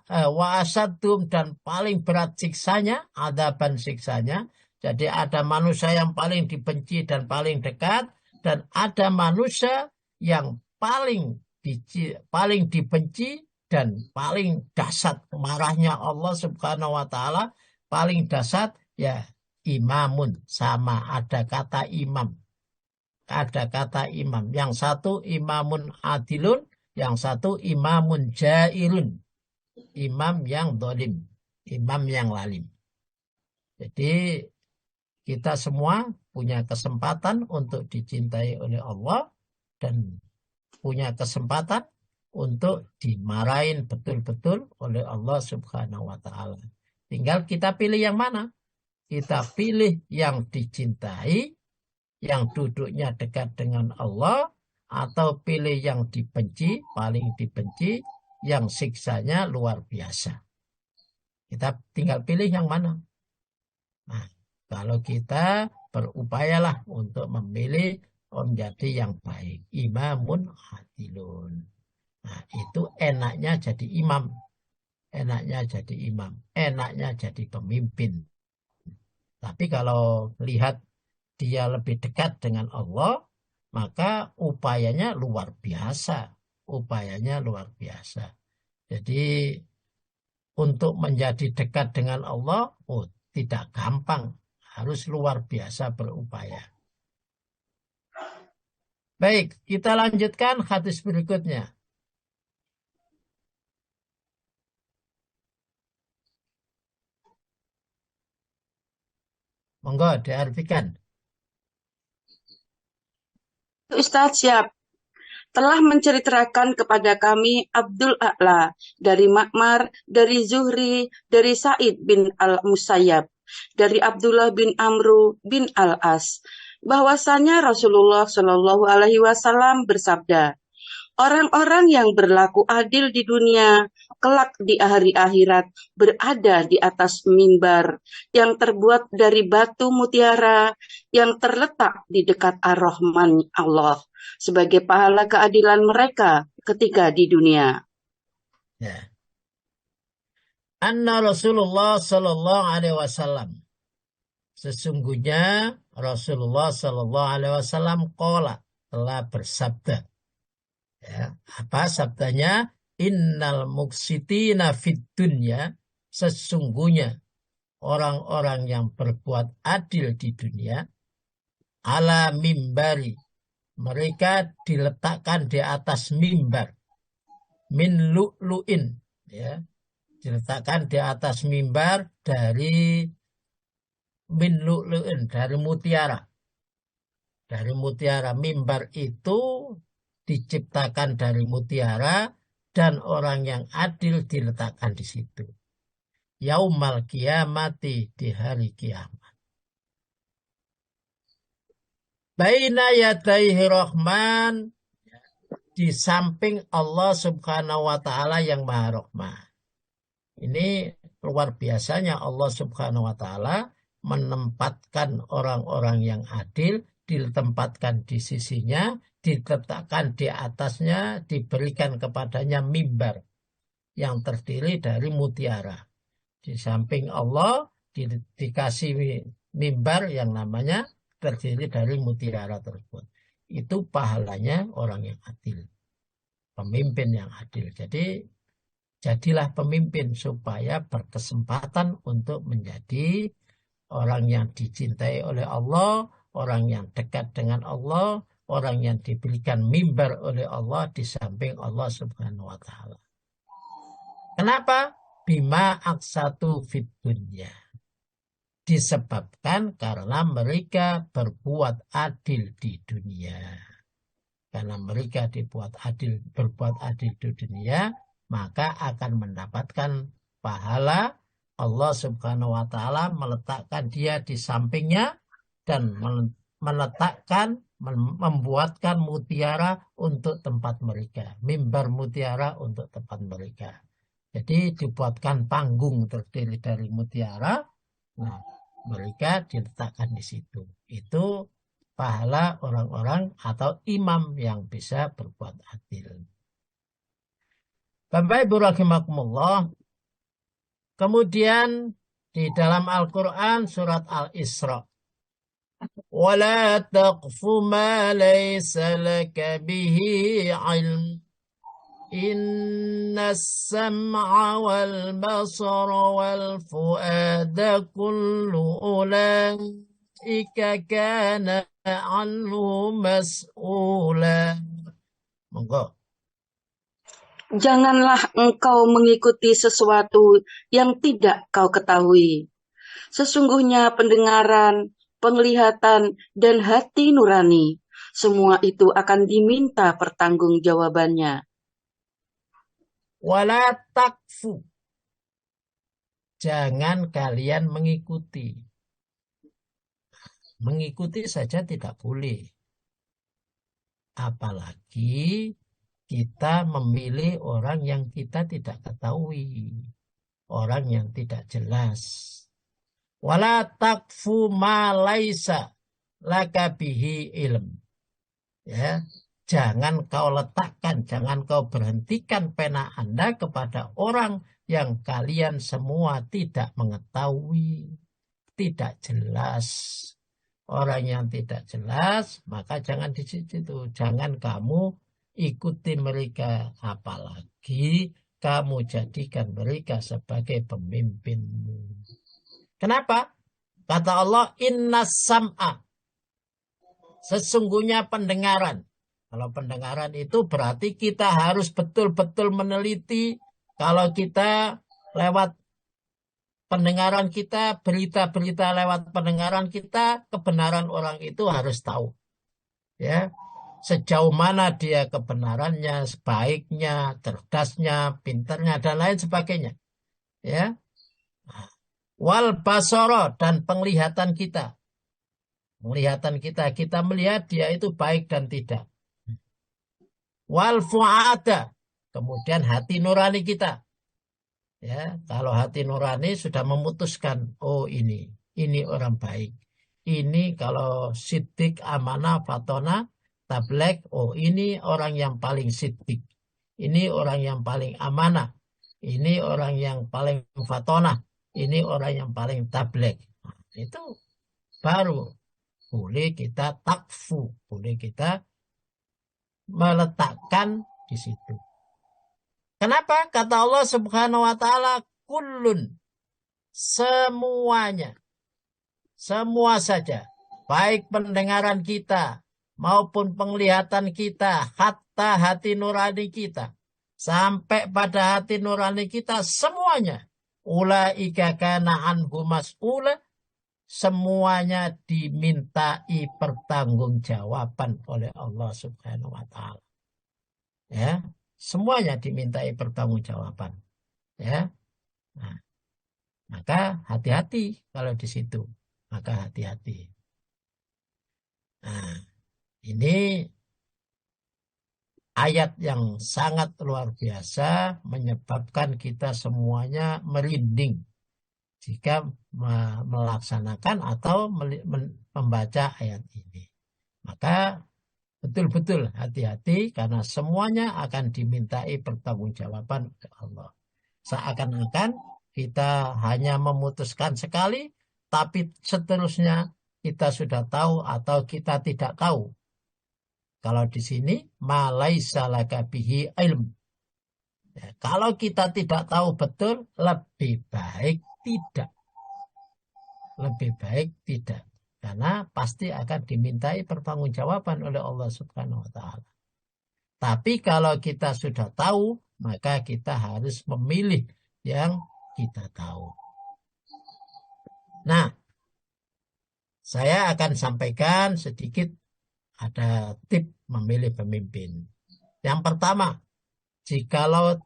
[SPEAKER 1] wa asadduhum, dan paling berat siksanya, adaban siksanya. Jadi ada manusia yang paling dibenci dan paling dekat, dan ada manusia yang paling dibenci dan paling dahsyat marahnya Allah Subhanahu wa taala, paling dahsyat ya imamun, sama ada kata imam. Ada kata imam. Yang satu imamun adilun, yang satu imamun jairun. Imam yang dolim, imam yang lalim. Jadi kita semua punya kesempatan untuk dicintai oleh Allah dan punya kesempatan untuk dimarahin betul-betul oleh Allah Subhanahu wa taala. Tinggal kita pilih yang mana. Kita pilih yang dicintai, yang duduknya dekat dengan Allah, atau pilih yang dibenci, paling dibenci, yang siksanya luar biasa. Kita tinggal pilih yang mana. Nah, kalau kita berupayalah untuk memilih menjadi yang baik, imamun adilun. Nah, itu enaknya jadi imam. Enaknya jadi imam. Enaknya jadi pemimpin. Tapi kalau lihat dia lebih dekat dengan Allah, maka upayanya luar biasa. Upayanya luar biasa. Jadi untuk menjadi dekat dengan Allah, tidak gampang. Harus luar biasa berupaya. Baik, kita lanjutkan hadis berikutnya. Monggo diartikan.
[SPEAKER 3] Ustadz siap. Telah menceritakan kepada kami Abdul A'la dari Ma'mar, dari Zuhri, dari Sa'id bin al-Musayyab, dari Abdullah bin Amru bin al-As, bahwasanya Rasulullah Shallallahu Alaihi Wasallam bersabda, orang-orang yang berlaku adil di dunia, kelak di hari akhirat berada di atas mimbar yang terbuat dari batu mutiara yang terletak di dekat Ar-Rahman Allah sebagai pahala keadilan mereka ketika di dunia.
[SPEAKER 1] Ya. Anna Rasulullah Sallallahu Alaihi Wasallam, sesungguhnya Rasulullah Sallallahu Alaihi Wasallam telah bersabda. Ya, apa sabdanya? Innal muqsitina fid dunya, sesungguhnya orang-orang yang berbuat adil di dunia, ala mimbari, mereka diletakkan di atas mimbar, min lu'lu'in, ya, diletakkan di atas mimbar dari min lu'lu'in, dari mutiara. Dari mutiara. Mimbar itu diciptakan dari mutiara dan orang yang adil diletakkan di situ. Yaumal kiamati, di hari kiamat. Baina yadaihi rahman, di samping Allah Subhanahu wa taala yang Maha Rahman. Ini luar biasanya Allah Subhanahu wa taala menempatkan orang-orang yang adil, ditempatkan di sisinya, diletakkan di atasnya, diberikan kepadanya mimbar yang terdiri dari mutiara. Di samping Allah dikasih mimbar yang namanya terdiri dari mutiara tersebut. Itu pahalanya orang yang adil. Pemimpin yang adil. Jadi jadilah pemimpin supaya berkesempatan untuk menjadi orang yang dicintai oleh Allah, orang yang dekat dengan Allah, orang yang diberikan mimbar oleh Allah di samping Allah Subhanahu wa taala. Kenapa? Bima aksatu fid dunya. Disebabkan karena mereka berbuat adil di dunia. Karena mereka berbuat adil di dunia, maka akan mendapatkan pahala. Allah Subhanahu wa taala meletakkan dia di sampingnya dan membuatkan mutiara untuk tempat mereka, mimbar mutiara untuk tempat mereka. Jadi dibuatkan panggung terdiri dari mutiara. Nah, mereka diletakkan di situ. Itu pahala orang-orang atau imam yang bisa berbuat adil. Bapak Ibu rahimakumullah. Kemudian di dalam Al-Quran surat Al-Isra. وَلَا تَقْفُ مَا لَيْسَ لَكَ بِهِ عِلْمٌ إِنَّ السَّمْعَ وَالْبَصَرَ وَالْفُؤَادَ كُلُّ أُولَئِكَ كَانَ عَنْهُ مَسْئُولًا. Monggo.
[SPEAKER 3] Janganlah engkau mengikuti sesuatu yang tidak kau ketahui. Sesungguhnya pendengaran, penglihatan, dan hati nurani, semua itu akan diminta pertanggungjawabannya.
[SPEAKER 1] Wala takfu. Jangan kalian mengikuti. Mengikuti saja tidak boleh. Apalagi kita memilih orang yang kita tidak ketahui. Orang yang tidak jelas. Wala takfu ma laisa laka bihi ilm. Ya, jangan kau letakkan, jangan kau berhentikan pena Anda kepada orang yang kalian semua tidak mengetahui, tidak jelas. Orang yang tidak jelas, maka jangan di situ. Jangan kamu ikuti mereka, apalagi kamu jadikan mereka sebagai pemimpinmu. Kenapa? Kata Allah, inna sam'a. Sesungguhnya pendengaran. Kalau pendengaran itu berarti kita harus betul-betul meneliti. Kalau kita lewat pendengaran kita, berita-berita lewat pendengaran kita, kebenaran orang itu harus tahu. Ya, sejauh mana dia kebenarannya, sebaiknya, cerdasnya, pintarnya, dan lain sebagainya. Ya, wal basara, dan penglihatan kita. Penglihatan kita, kita melihat dia itu baik dan tidak. Wal fu'ada, kemudian hati nurani kita. Ya, kalau hati nurani sudah memutuskan, oh ini orang baik. Ini kalau siddiq, amanah, fatona, tablek, oh ini orang yang paling siddiq. Ini orang yang paling amanah. Ini orang yang paling fatona. Ini orang yang paling tablek. Nah, itu baru boleh kita takfu, boleh kita meletakkan di situ. Kenapa? Kata Allah Subhanahu wa taala, kullun, semuanya. Semua saja, baik pendengaran kita maupun penglihatan kita, hatta hati nurani kita, sampai pada hati nurani kita semuanya. Ulaika kana anhu mas'ula, semuanya dimintai pertanggungjawaban oleh Allah Subhanahu wa taala. Ya, semuanya dimintai pertanggungjawaban. Ya. Nah, maka hati-hati kalau di situ. Maka hati-hati. Nah, ini ayat yang sangat luar biasa menyebabkan kita semuanya merinding jika melaksanakan atau membaca ayat ini. Maka betul-betul hati-hati karena semuanya akan dimintai pertanggungjawaban oleh Allah. Seakan-akan kita hanya memutuskan sekali, tapi seterusnya kita sudah tahu atau kita tidak tahu. Kalau di sini, ma laisa laka bihi ilm. Ya, kalau kita tidak tahu betul, lebih baik tidak. Lebih baik tidak. Karena pasti akan dimintai pertanggungjawaban oleh Allah Subhanahu wa taala. Tapi kalau kita sudah tahu, maka kita harus memilih yang kita tahu. Nah, saya akan sampaikan sedikit ada tip memilih pemimpin. Yang pertama, jikalau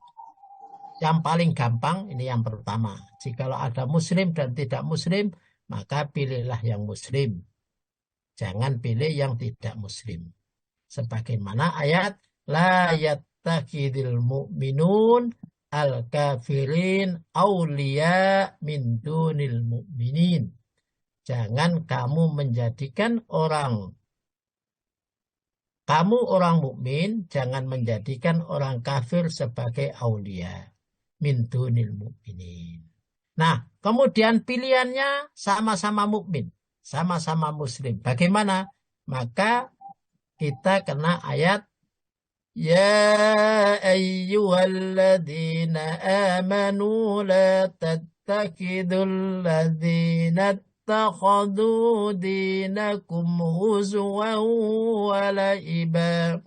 [SPEAKER 1] yang paling gampang, ini yang pertama. Jikalau ada muslim dan tidak muslim, maka pilihlah yang muslim. Jangan pilih yang tidak muslim. Sebagaimana ayat, la yattakhidil mu'minun al-kafirin awliya min dunil mu'minin. Jangan kamu menjadikan kamu orang mukmin, jangan menjadikan orang kafir sebagai aulia min dunil mukminin. Nah, kemudian pilihannya sama-sama mukmin, sama-sama muslim. Bagaimana? Maka kita kena ayat Ya ayyuhalladzina amanu la tattakidul ladzina ittakhadhu dinakum huzwan wa la'iba.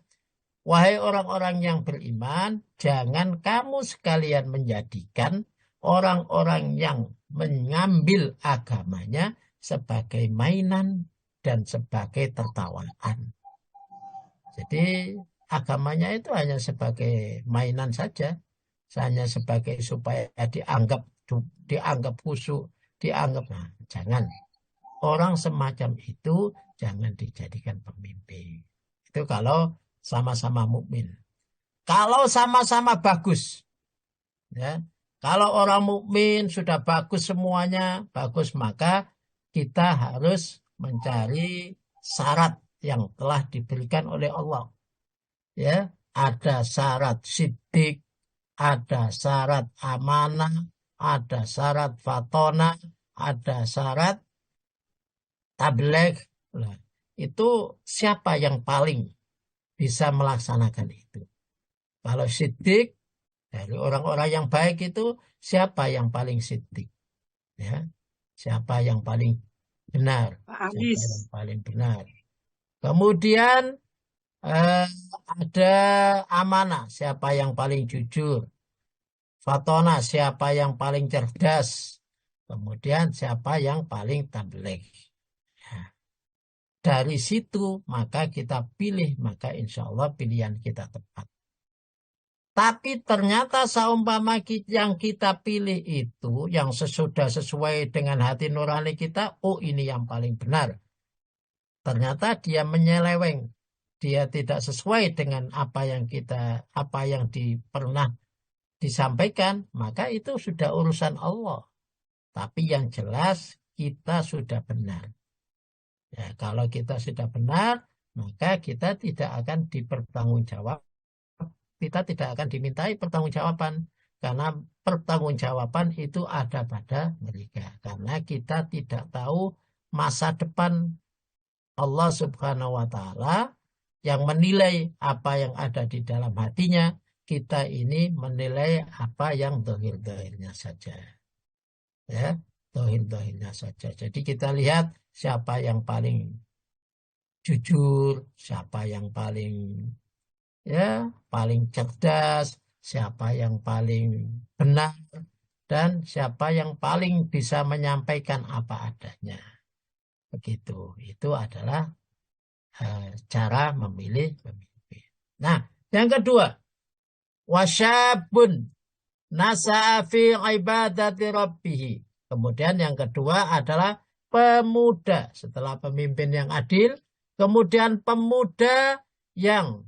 [SPEAKER 1] Wahai orang-orang yang beriman, jangan kamu sekalian menjadikan orang-orang yang mengambil agamanya sebagai mainan dan sebagai tertawaan. Jadi agamanya itu hanya sebagai mainan saja, hanya sebagai supaya dianggap khusyuk, dianggap. Nah, jangan. Orang semacam itu jangan dijadikan pemimpin. Itu kalau sama-sama mukmin. Kalau sama-sama bagus, ya. Kalau orang mukmin sudah bagus semuanya, bagus, maka kita harus mencari syarat yang telah diberikan oleh Allah. Ya, ada syarat siddiq, ada syarat amanah, ada syarat fatona, ada syarat tabligh. Nah, itu siapa yang paling bisa melaksanakan itu? Kalau siddiq, dari orang-orang yang baik itu siapa yang paling siddiq? Ya, siapa yang paling benar?
[SPEAKER 3] Pak
[SPEAKER 1] Siapa yang
[SPEAKER 3] Adis.
[SPEAKER 1] paling benar? Kemudian ada amanah, siapa yang paling jujur? Fatona, siapa yang paling cerdas? Kemudian siapa yang paling tabligh? Nah, dari situ maka kita pilih, maka insya Allah pilihan kita tepat. Tapi ternyata seumpama yang kita pilih itu, yang sesuai dengan hati nurani kita, oh ini yang paling benar. Ternyata dia menyeleweng. Dia tidak sesuai dengan apa yang pernah disampaikan, maka itu sudah urusan Allah. Tapi yang jelas kita sudah benar. Ya, kalau kita sudah benar, maka kita tidak akan dipertanggungjawab. Kita tidak akan dimintai pertanggungjawaban. Karena pertanggungjawaban itu ada pada mereka. Karena kita tidak tahu masa depan Allah Subhanahu wa Ta'ala yang menilai apa yang ada di dalam hatinya. Kita ini menilai apa yang dohir-dohirnya saja. Ya, dohir-dohirnya saja. Jadi kita lihat siapa yang paling jujur, siapa yang paling cerdas, siapa yang paling benar, dan siapa yang paling bisa menyampaikan apa adanya. Begitu. Itu adalah cara memilih pemimpin. Nah, yang kedua, wasyabun nasa'a fi ibadati rabbih. Kemudian yang kedua adalah pemuda. Setelah pemimpin yang adil, kemudian pemuda yang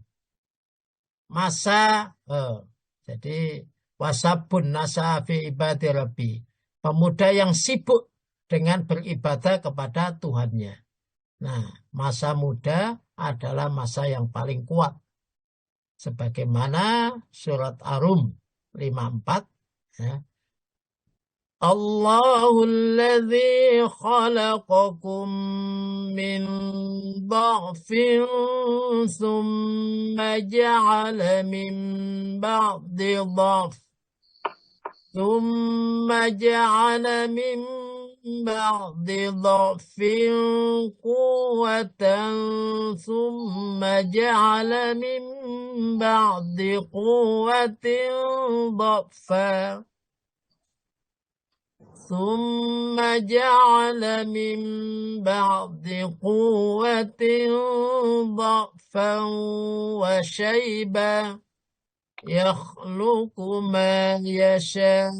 [SPEAKER 1] jadi wasabun nasa'a fi ibadati rabbih. Pemuda yang sibuk dengan beribadah kepada Tuhannya. Nah, masa muda adalah masa yang paling kuat. Sebagaimana surat Ar-Rum 54. Ya. Allahul ladzi khalaqakum min dha'fin thumma ja'ala min ba'di dha'f. ثم جعل من بعد ضعف قوة ثم جعل من بعد قوة ضعفا ثم جعل من بعد قوة ضعفا وشيبا يخلق ما يشاء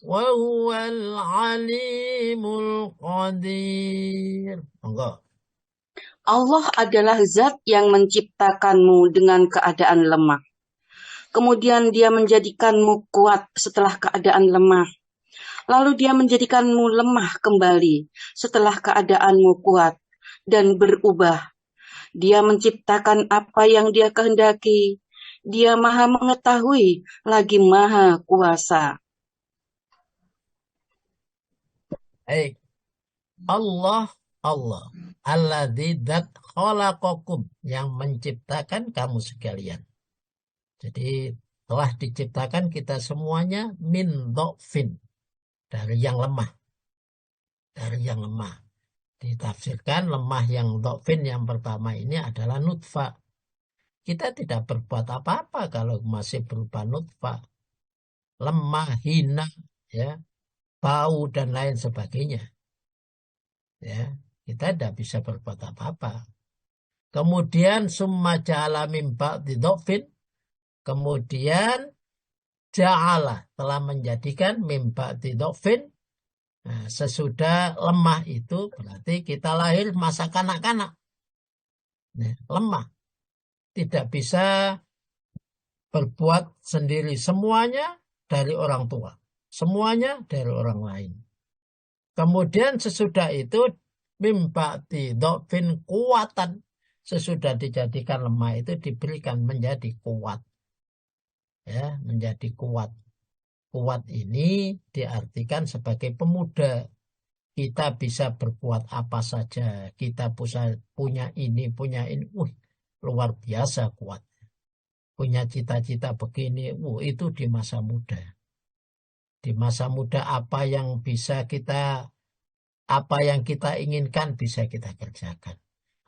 [SPEAKER 1] وهو العليم القدير.
[SPEAKER 3] Allah adalah zat yang menciptakanmu dengan keadaan lemah. Kemudian dia menjadikanmu kuat setelah keadaan lemah. Lalu Dia menjadikanmu lemah kembali setelah keadaanmu kuat dan berubah. Dia menciptakan apa yang Dia kehendaki. Dia Maha Mengetahui lagi Maha Kuasa.
[SPEAKER 1] Baik. Allah alladzi dzat khalaqakum, yang menciptakan kamu sekalian. Jadi telah diciptakan kita semuanya min dhofin, dari yang lemah. Ditafsirkan lemah yang dhofin yang pertama ini adalah nutfah. Kita tidak berbuat apa-apa kalau masih berupa nutfah. Lemah, hina, ya, bau dan lain sebagainya. Ya, kita tidak bisa berbuat apa-apa. Kemudian summa ja'ala min ba'di dhofin, kemudian ja'ala, telah menjadikan min ba'di dhofin. Nah, sesudah lemah itu berarti kita lahir masa kanak-kanak. Nah, lemah. Tidak bisa berbuat sendiri. Semuanya dari orang tua. Semuanya dari orang lain. Kemudian sesudah itu min ba'di dhofin kuatan. Sesudah dijadikan lemah itu diberikan menjadi kuat. Ya, menjadi kuat. Kuat ini diartikan sebagai pemuda. Kita bisa berbuat apa saja. Kita punya ini. Luar biasa kuat. Punya cita-cita begini. Itu di masa muda. Di masa muda apa yang kita inginkan bisa kita kerjakan.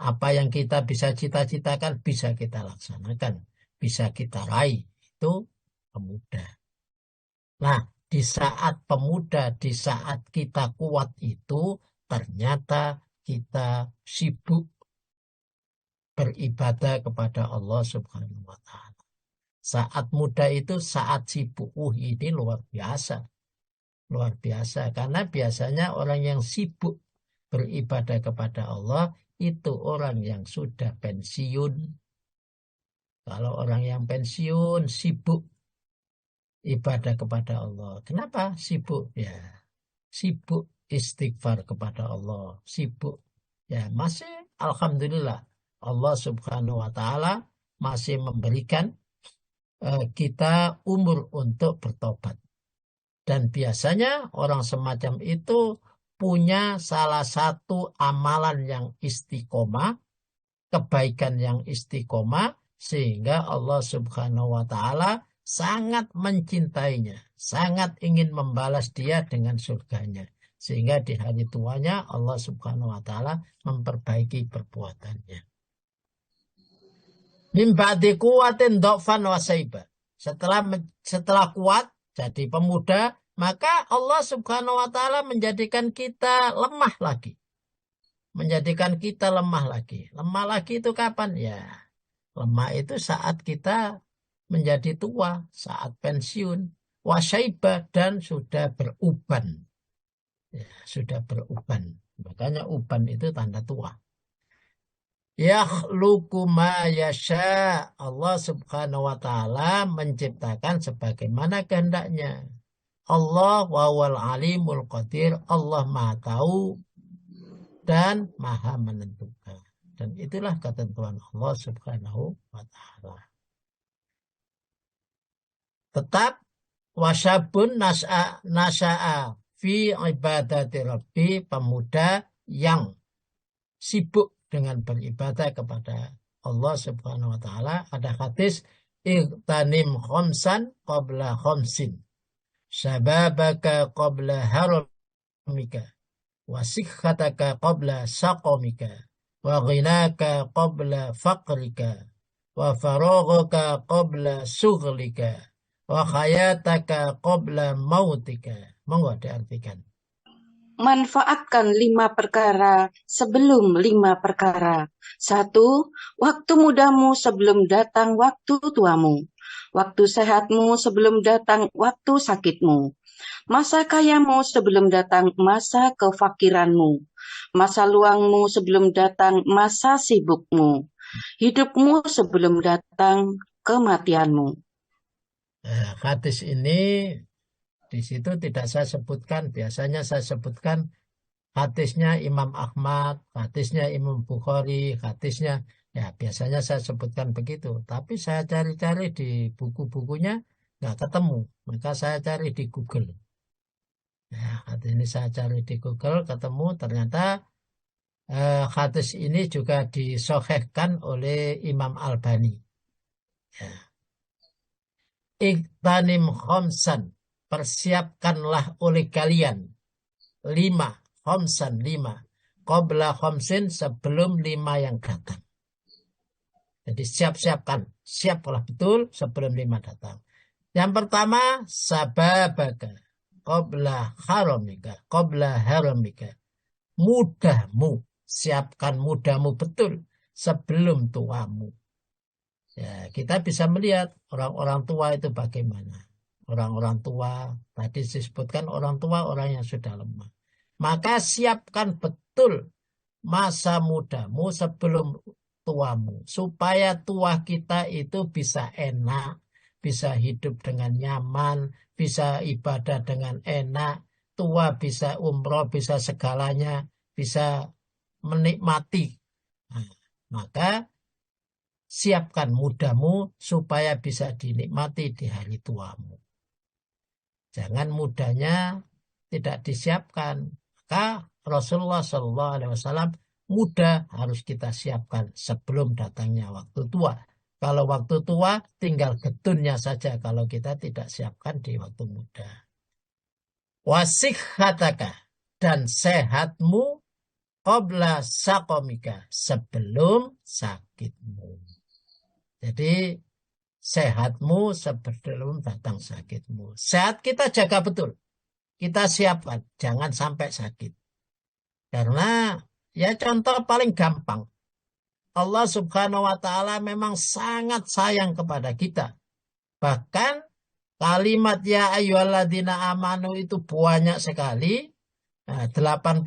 [SPEAKER 1] Apa yang kita bisa cita-citakan bisa kita laksanakan. Bisa kita raih. Itu pemuda. Nah, di saat pemuda, di saat kita kuat itu, ternyata kita sibuk beribadah kepada Allah Subhanahu wa Ta'ala. Saat muda itu saat sibuk. Ini luar biasa. Luar biasa. Karena biasanya orang yang sibuk beribadah kepada Allah itu orang yang sudah pensiun. Kalau orang yang pensiun sibuk ibadah kepada Allah. Kenapa sibuk? Ya, sibuk istighfar kepada Allah. Sibuk. Ya, masih alhamdulillah Allah Subhanahu wa Ta'ala masih memberikan kita umur untuk bertobat. Dan biasanya orang semacam itu punya salah satu amalan yang istiqomah, kebaikan yang istiqomah, sehingga Allah Subhanahu wa Ta'ala sangat mencintainya, sangat ingin membalas dia dengan surganya. Sehingga di hari tuanya Allah Subhanahu wa Ta'ala memperbaiki perbuatannya. Min ba'di quwwatin dha'fan wa saiba. Setelah kuat jadi pemuda, maka Allah Subhanahu wa Ta'ala menjadikan kita lemah lagi. Menjadikan kita lemah lagi. Lemah lagi itu kapan? Ya, lemah itu saat kita menjadi tua, saat pensiun, wasyaiba, dan sudah beruban. Ya, sudah beruban. Makanya uban itu tanda tua. Yakhluqu ma yasha. Allah Subhanahu wa Ta'ala menciptakan sebagaimana kehendaknya. Allah wawal alimul qadir. Allah Maha tahu dan Maha menentukan. Dan itulah ketentuan Allah Subhanahu wa Ta'ala. Tetap wasyabun nasya'a fi ibadati rabbi, pemuda yang sibuk dengan beribadah kepada Allah Subhanahu wa Ta'ala. Ada hadis, ightanim khamsan qabla khamsin, syababaka qabla haramika, wa sikhataka qabla saqamika, wa ghinaka qabla faqrika, wa faraghaka qabla sughlika, wa khayataka qabla mautika. Monggo diartikan.
[SPEAKER 3] Manfaatkan 5 perkara sebelum 5 perkara. 1. Waktu mudamu sebelum datang waktu tuamu. Waktu sehatmu sebelum datang waktu sakitmu. Masa kayamu sebelum datang masa kefakiranmu. Masa luangmu sebelum datang masa sibukmu. Hidupmu sebelum datang kematianmu.
[SPEAKER 1] Hadis ini Di situ tidak saya sebutkan, biasanya saya sebutkan hadisnya Imam Ahmad, hadisnya Imam Bukhari, hadisnya, ya biasanya saya sebutkan begitu. Tapi saya cari-cari di buku-bukunya, nggak ketemu. Maka saya cari di Google. Ya, hadis ini saya cari di Google, ketemu ternyata hadis ini juga disahihkan oleh Imam Albani. Ya. Iqtanim khamsan, persiapkanlah oleh kalian 5, khamsan 5, qabla khamsin, sebelum 5 yang datang. Jadi siap-siapkan, siaplah betul sebelum 5 datang. Yang pertama, sababaka qabla haramika, qabla haramika, mudahmu, siapkan mudahmu betul sebelum tuamu. Ya, kita bisa melihat orang-orang tua itu bagaimana. Orang-orang tua, tadi disebutkan orang tua, orang yang sudah lemah. Maka siapkan betul masa mudamu sebelum tuamu. Supaya tua kita itu bisa enak, bisa hidup dengan nyaman, bisa ibadah dengan enak, tua bisa umroh, bisa segalanya, bisa menikmati. Nah, maka siapkan mudamu supaya bisa dinikmati di hari tuamu. Jangan mudanya tidak disiapkan. Maka Rasulullah SAW muda harus kita siapkan sebelum datangnya waktu tua. Kalau waktu tua tinggal gedunnya saja kalau kita tidak siapkan di waktu muda. Wasikhataka, dan sehatmu qabla saqamika, sebelum sakitmu. Jadi sehatmu sebelum datang sakitmu. Sehat kita jaga betul. Kita siapkan. Jangan sampai sakit. Karena ya contoh paling gampang. Allah Subhanahu wa ta'ala memang sangat sayang kepada kita. Bahkan kalimat ya ayyuhalladzina amanu itu banyak sekali. 89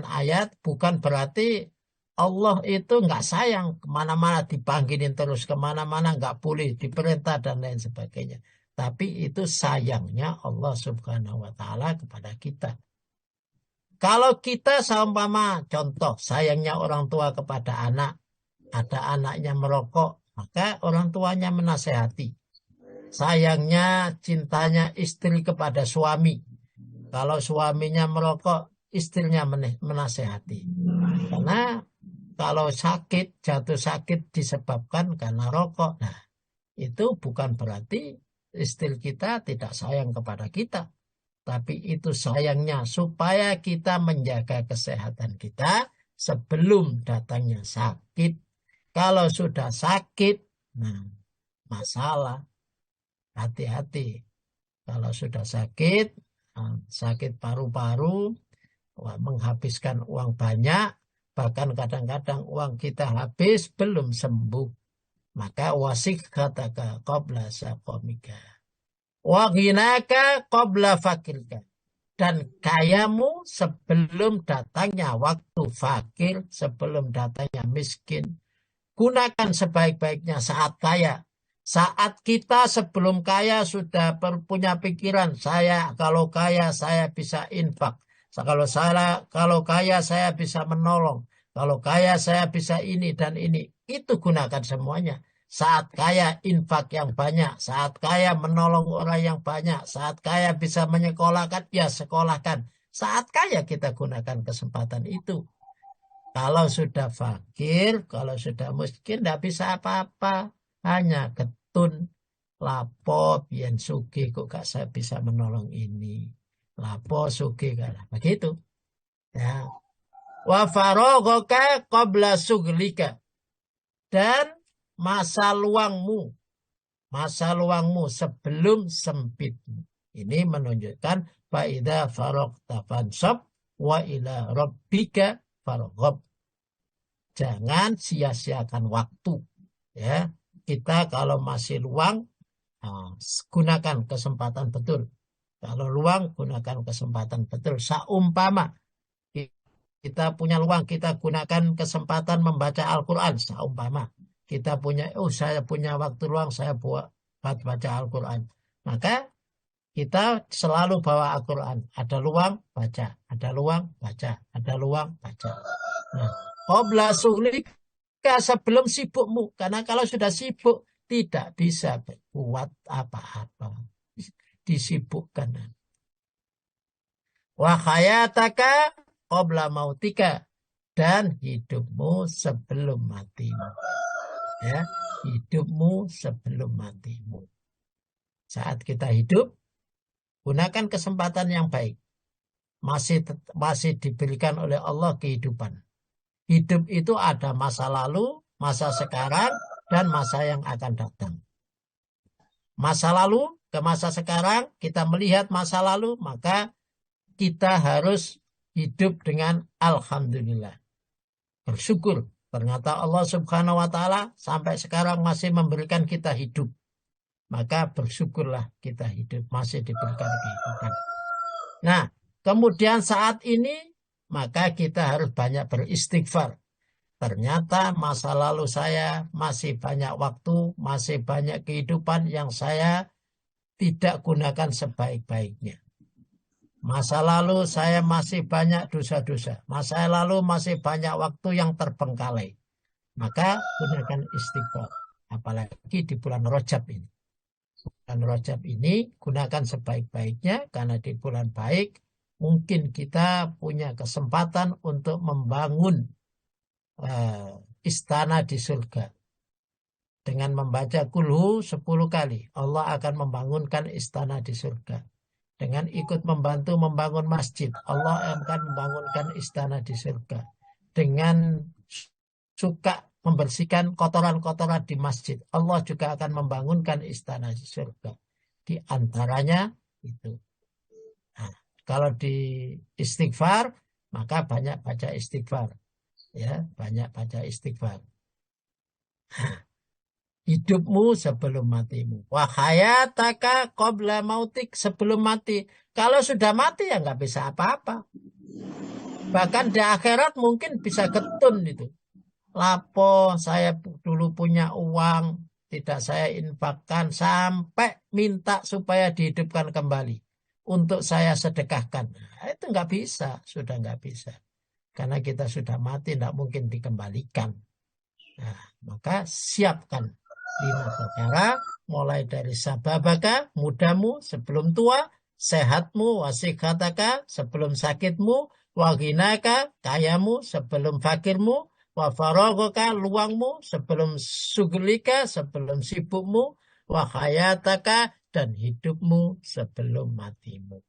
[SPEAKER 1] ayat, bukan berarti Allah itu nggak sayang, kemana-mana dipanggilin terus, kemana-mana nggak boleh, diperintah dan lain sebagainya. Tapi itu sayangnya Allah Subhanahu wa ta'ala kepada kita. Kalau kita seumpama contoh sayangnya orang tua kepada anak, ada anaknya merokok, maka orang tuanya menasehati. Sayangnya, cintanya istri kepada suami. Kalau suaminya merokok, istrinya menasehati. Karena kalau sakit, jatuh sakit disebabkan karena rokok. Nah, itu bukan berarti istri kita tidak sayang kepada kita. Tapi itu sayangnya supaya kita menjaga kesehatan kita sebelum datangnya sakit. Kalau sudah sakit, nah masalah. Hati-hati. Kalau sudah sakit, sakit paru-paru, menghabiskan uang banyak, bahkan kadang-kadang uang kita habis belum sembuh. Maka wasikhataka qabla saqamika, wa ghinaka qabla fakirka, dan kayamu sebelum datangnya waktu fakir, sebelum datangnya miskin. Gunakan sebaik-baiknya saat kaya. Saat kita sebelum kaya sudah punya pikiran, saya kalau kaya saya bisa infak. Kalau kaya saya bisa menolong. Kalau kaya saya bisa ini dan ini. Itu gunakan semuanya. Saat kaya infak yang banyak. Saat kaya menolong orang yang banyak. Saat kaya bisa menyekolahkan, ya sekolahkan. Saat kaya kita gunakan kesempatan itu. Kalau sudah fakir, kalau sudah miskin, tidak bisa apa-apa. Hanya getun, lapo, biyen sugih kok gak saya bisa menolong ini. Lapo sugih kalah. Begitu. Ya. Wa faragaka qabla suglika. Dan masa luangmu sebelum sempitmu. Ini menunjukkan faida faragta fansab wa ila rabbika farghab. Jangan sia-siakan waktu. Ya, kita kalau masih luang, gunakan kesempatan betul. Kalau luang, gunakan kesempatan betul. Saumpama kita punya luang, kita gunakan kesempatan membaca Al-Quran. Saumpama saya punya waktu luang, saya buat baca Al-Quran. Maka Kita selalu bawa Al-Quran. Ada luang, baca. Ada luang, baca. Ada luang, baca. Nah, qabla suhlika, sebelum sibukmu. Karena kalau sudah sibuk, tidak bisa buat apa-apa. Disibukkan. Wa hayataka qabla mautika. Dan hidupmu sebelum matimu. Ya, hidupmu sebelum matimu. Saat kita hidup, gunakan kesempatan yang baik. Masih diberikan oleh Allah kehidupan. Hidup itu ada masa lalu, masa sekarang, dan masa yang akan datang. Masa lalu ke masa sekarang, kita melihat masa lalu, maka kita harus hidup dengan alhamdulillah. Bersyukur. Ternyata Allah Subhanahu wa Ta'ala sampai sekarang masih memberikan kita hidup. Maka bersyukurlah kita hidup, masih diberikan kehidupan. Nah, kemudian saat ini, maka kita harus banyak beristighfar. Ternyata masa lalu saya masih banyak waktu, masih banyak kehidupan yang saya tidak gunakan sebaik-baiknya. Masa lalu saya masih banyak dosa-dosa. Masa lalu masih banyak waktu yang terbengkalai. Maka gunakan istighfar. Apalagi di bulan Rajab ini. Bulan Rajab ini gunakan sebaik-baiknya karena di bulan baik mungkin kita punya kesempatan untuk membangun istana di surga. Dengan membaca kulhu 10 kali, Allah akan membangunkan istana di surga. Dengan ikut membantu membangun masjid, Allah akan membangunkan istana di surga. Dengan suka membersihkan kotoran-kotoran di masjid, Allah juga akan membangunkan istana di surga. Di antaranya itu. Nah, kalau di istighfar, maka banyak baca istighfar. Ya, banyak baca istighfar. Hidupmu sebelum matimu. Wa hayataka qabla mautik, sebelum mati. Kalau sudah mati ya nggak bisa apa-apa. Bahkan di akhirat mungkin bisa getun itu. Lapo saya dulu punya uang, tidak saya infakkan, sampai minta supaya dihidupkan kembali. Untuk saya sedekahkan. Nah, itu nggak bisa, sudah nggak bisa. Karena kita sudah mati, tidak mungkin dikembalikan. Nah, maka siapkan 5 perkara, mulai dari sababaka, mudamu sebelum tua, sehatmu, wasikhataka sebelum sakitmu, waginaka, kayamu sebelum fakirmu, wafarogaka, luangmu sebelum sugulika, sebelum sibukmu, wahayataka, dan hidupmu sebelum matimu.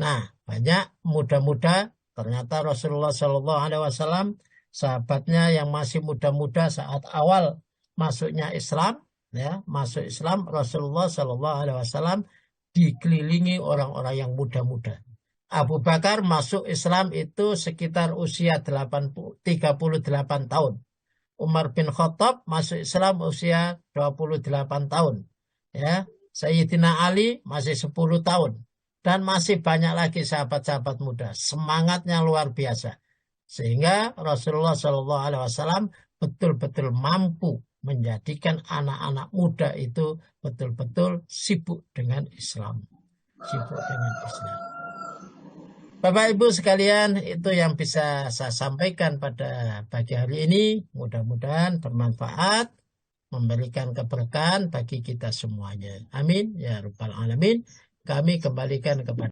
[SPEAKER 1] Nah, banyak muda-muda, ternyata Rasulullah SAW, sahabatnya yang masih muda-muda saat awal masuknya Islam, ya, masuk Islam, Rasulullah SAW dikelilingi orang-orang yang muda-muda. Abu Bakar masuk Islam itu sekitar usia 38 tahun. Umar bin Khattab masuk Islam usia 28 tahun. Ya, Sayyidina Ali masih 10 tahun. Dan masih banyak lagi sahabat-sahabat muda. Semangatnya luar biasa. Sehingga Rasulullah SAW betul-betul mampu menjadikan anak-anak muda itu betul-betul sibuk dengan Islam. Sibuk dengan Islam. Bapak Ibu sekalian, itu yang bisa saya sampaikan pada pagi hari ini. Mudah-mudahan bermanfaat, memberikan keberkahan bagi kita semuanya. Amin. Ya Rabbal Alamin. Kami kembalikan kepada